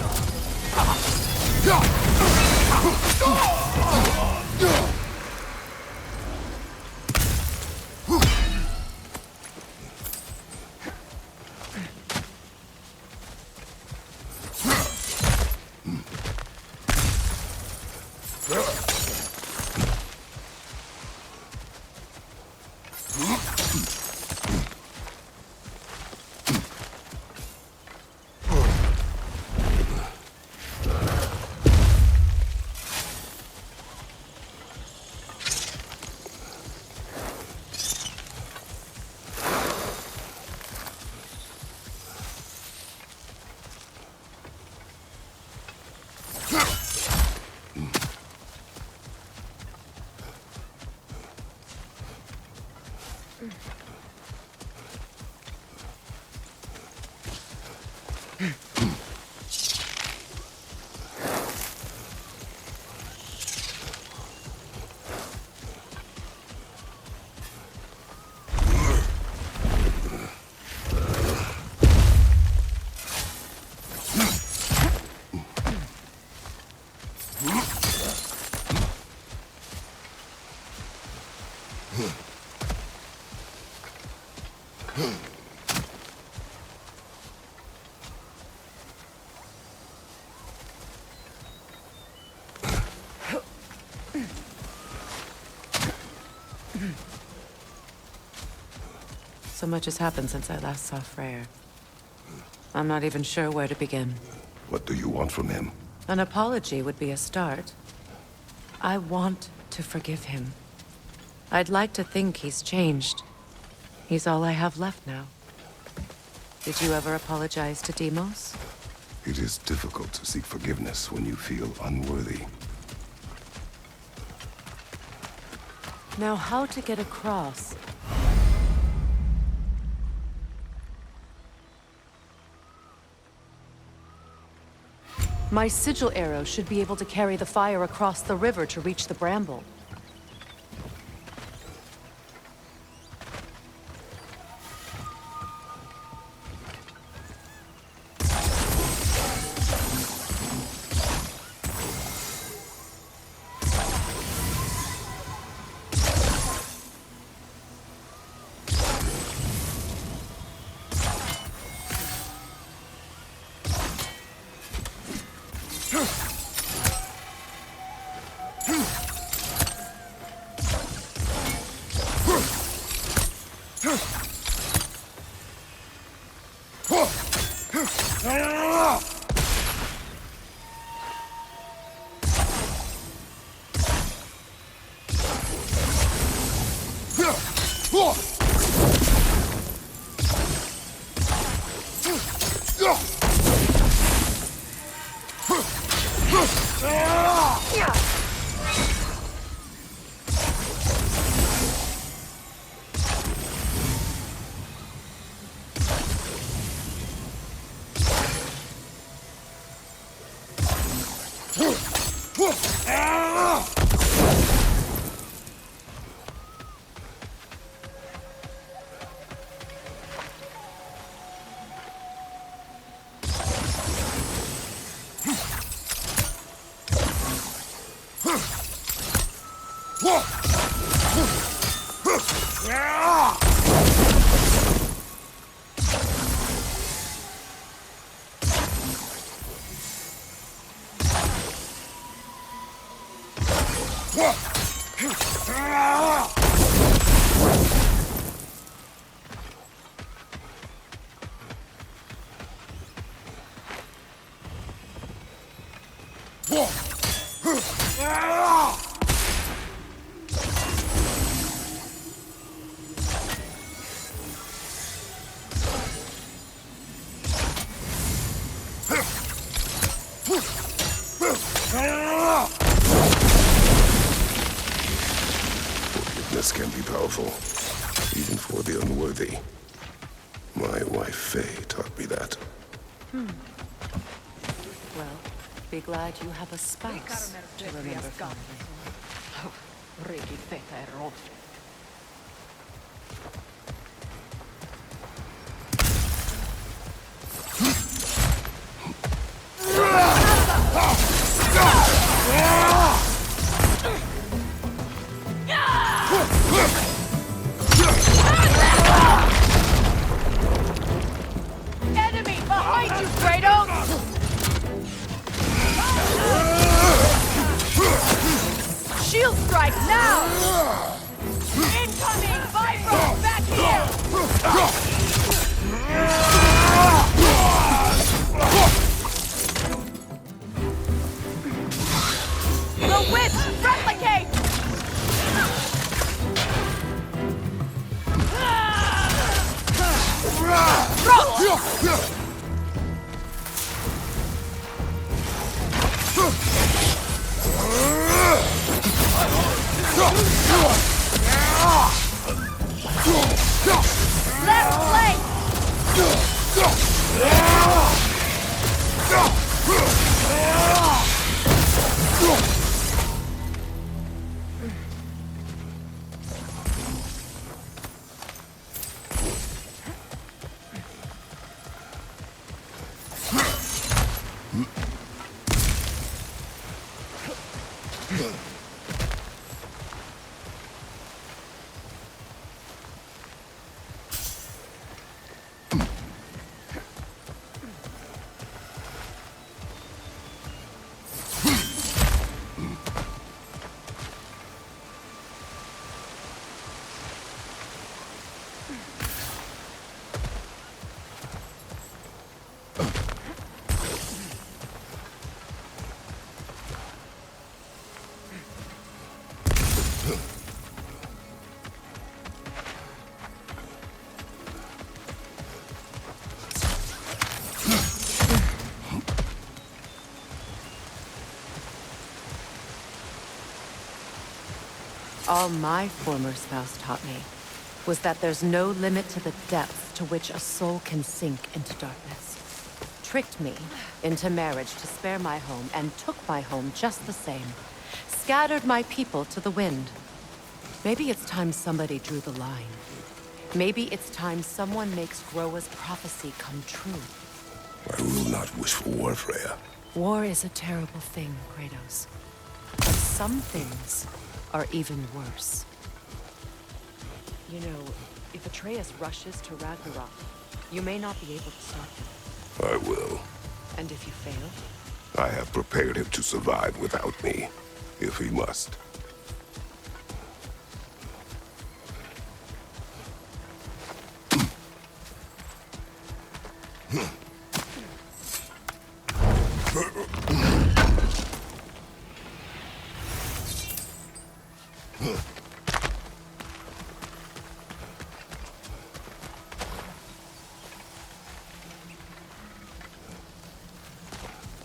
So much has happened since I last saw Freya. I'm not even sure where to begin. What do you want from him? An apology would be a start. I want to forgive him. I'd like to think he's changed. He's all I have left now. Did you ever apologize to Deimos? It is difficult to seek forgiveness when you feel unworthy. Now, how to get across? My sigil arrow should be able to carry the fire across the river to reach the bramble. Forgiveness can be powerful, even for the unworthy. My wife, Faye, taught me that. Well, be glad you have a spouse to remember fondly. Enemy behind you, Kratos! Shield strike now! Incoming vibro back here! The whip! Replicate! Left flank! All my former spouse taught me was that there's no limit to the depth to which a soul can sink into darkness. Tricked me into marriage to spare my home and took my home just the same. Scattered my people to the wind. Maybe it's time somebody drew the line. Maybe it's time someone makes Groa's prophecy come true. I will not wish for war, Freya. War is a terrible thing, Kratos. But some things are even worse. You know, if Atreus rushes to Ragnarok, you may not be able to stop him. I will. And if you fail? I have prepared him to survive without me, if he must.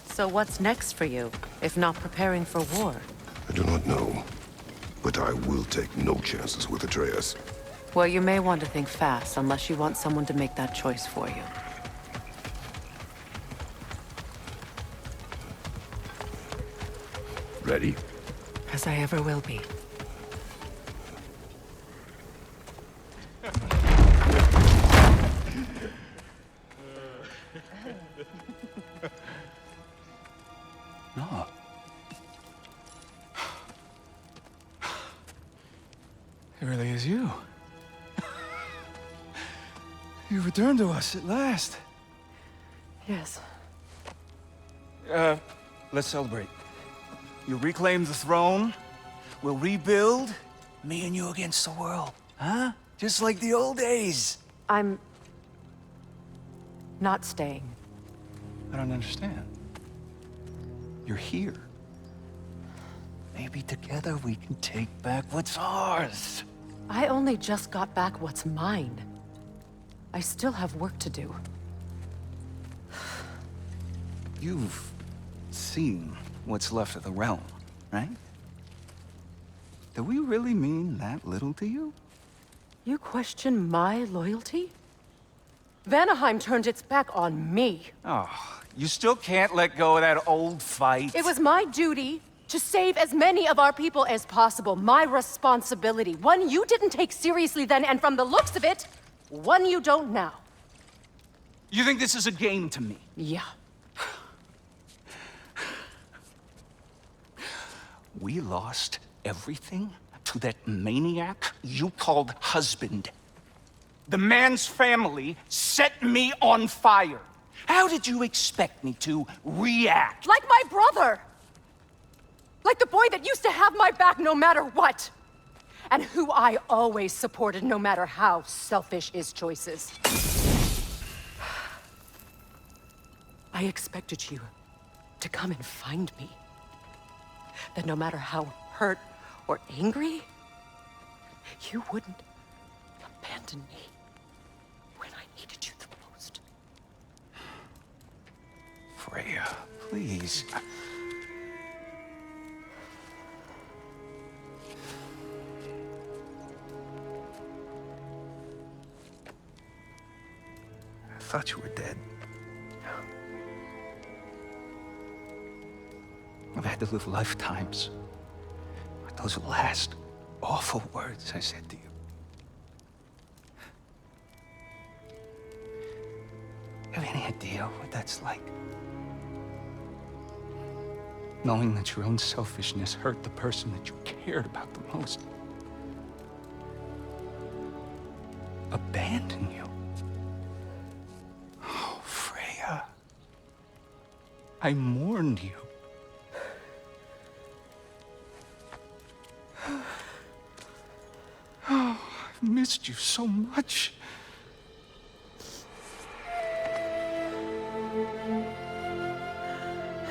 So what's next for you, if not preparing for war? I do not know, but I will take no chances with Atreus. Well, you may want to think fast, unless you want someone to make that choice for you. Ready? As I ever will be. No. It really is you. You returned to us at last. Yes. Let's celebrate. You reclaim the throne. We'll rebuild. Me and you against the world. Huh? Just like the old days. I'm not staying. I don't understand. You're here. Maybe together we can take back what's ours. I only just got back what's mine. I still have work to do. You've seen what's left of the realm, right? Do we really mean that little to you? You question my loyalty? Vanaheim turned its back on me. Oh, you still can't let go of that old fight? It was my duty to save as many of our people as possible. My responsibility. One you didn't take seriously then, and from the looks of it, one you don't now. You think this is a game to me? Yeah. We lost everything to that maniac you called husband. The man's family set me on fire. How did you expect me to react? Like my brother! Like the boy that used to have my back no matter what! And who I always supported no matter how selfish his choices. I expected you to come and find me. That no matter how hurt or angry, you wouldn't abandon me when I needed you the most. Freya, please. I thought you were dead. I've had to live lifetimes with those last awful words I said to you. You have any idea what that's like? Knowing that your own selfishness hurt the person that you cared about the most. Abandon you. Oh, Freya. I mourned you. Oh, I've missed you so much.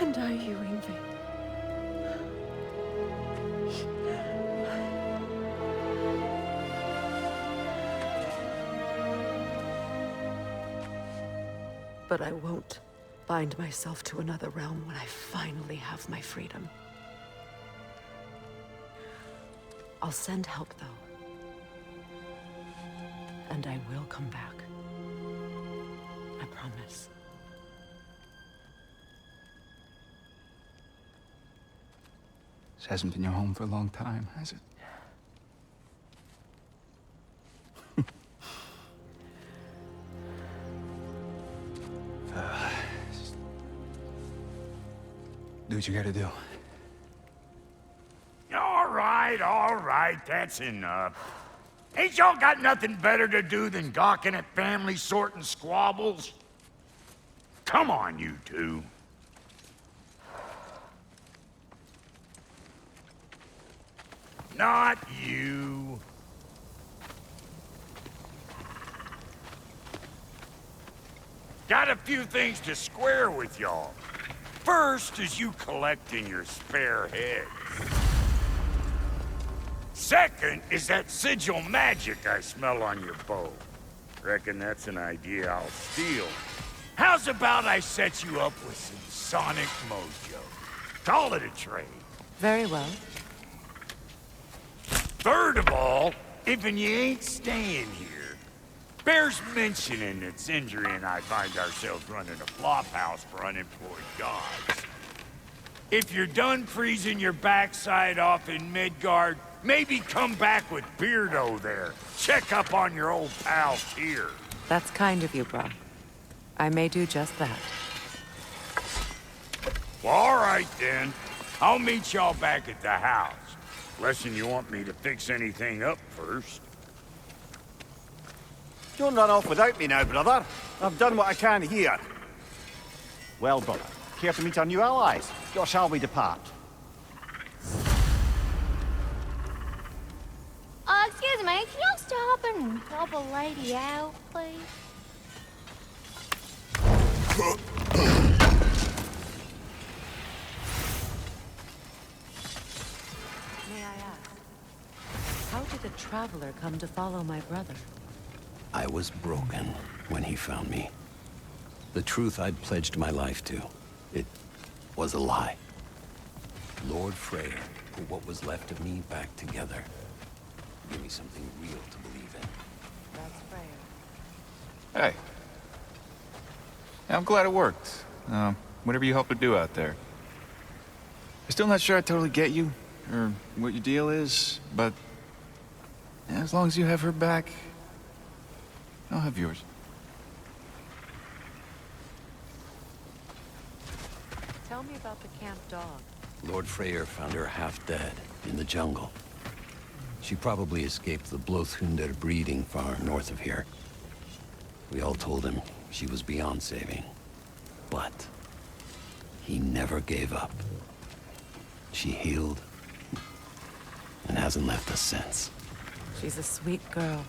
And are you, Yngvi? But I won't bind myself to another realm when I finally have my freedom. I'll send help, though. And I will come back. I promise. This hasn't been your home for a long time, has it? Do what you gotta do. All right, that's enough. Ain't y'all got nothing better to do than gawking at family sorting squabbles? Come on, you two. Not you. Got a few things to square with y'all. First is you collecting your spare heads. Second is that sigil magic I smell on your bow. Reckon that's an idea I'll steal. How's about I set you up with some sonic mojo? Call it a trade. Very well. Third of all, if you ain't staying here, bears mentioning that Sindri and I find ourselves running a flop house for unemployed gods. If you're done freezing your backside off in Midgard, maybe come back with Beardo there. Check up on your old pal here. That's kind of you, bro. I may do just that. Well, all right then. I'll meet y'all back at the house. Lesson you want me to fix anything up first. Don't run off without me now, brother. I've done what I can here. Well, brother, care to meet our new allies? Or shall we depart? Excuse me, can y'all stop and help a lady out, please? did a traveler come to follow my brother? I was broken when he found me. The truth I'd pledged my life to, it was a lie. Lord Freya put what was left of me back together. Give me something real to believe in. That's Freya. Hey. Yeah, I'm glad it worked. Whatever you helped her do out there. I'm still not sure I totally get you, or what your deal is, but as long as you have her back, I'll have yours. Tell me about the camp dog. Lord Freyr found her half dead in the jungle. She probably escaped the Blothunder breeding farm north of here. We all told him she was beyond saving. But he never gave up. She healed and hasn't left us since. She's a sweet girl.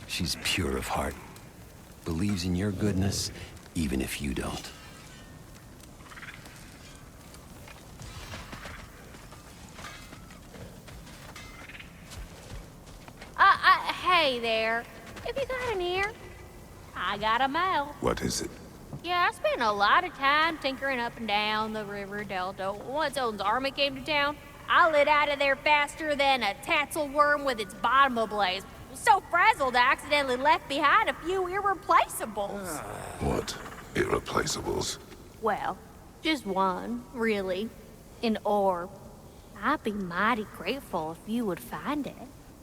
She's pure of heart. Believes in your goodness, even if you don't. Hey there. Have you got an ear? I got a mouth. What is it? Yeah, I spent a lot of time tinkering up and down the river delta. Once Odin's army came to town, I lit out of there faster than a tassel worm with its bottom ablaze. So frazzled, I accidentally left behind a few irreplaceables. What? Irreplaceables? Well, just one, really. An orb. I'd be mighty grateful if you would find it.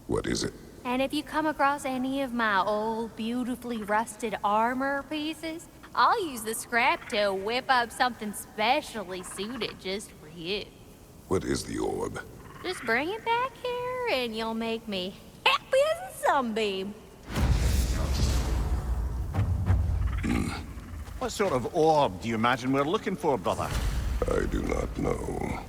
What is it? And if you come across any of my old, beautifully rusted armor pieces, I'll use the scrap to whip up something specially suited just for you. What is the orb? Just bring it back here and you'll make me happy as a sunbeam. What sort of orb do you imagine we're looking for, brother? I do not know.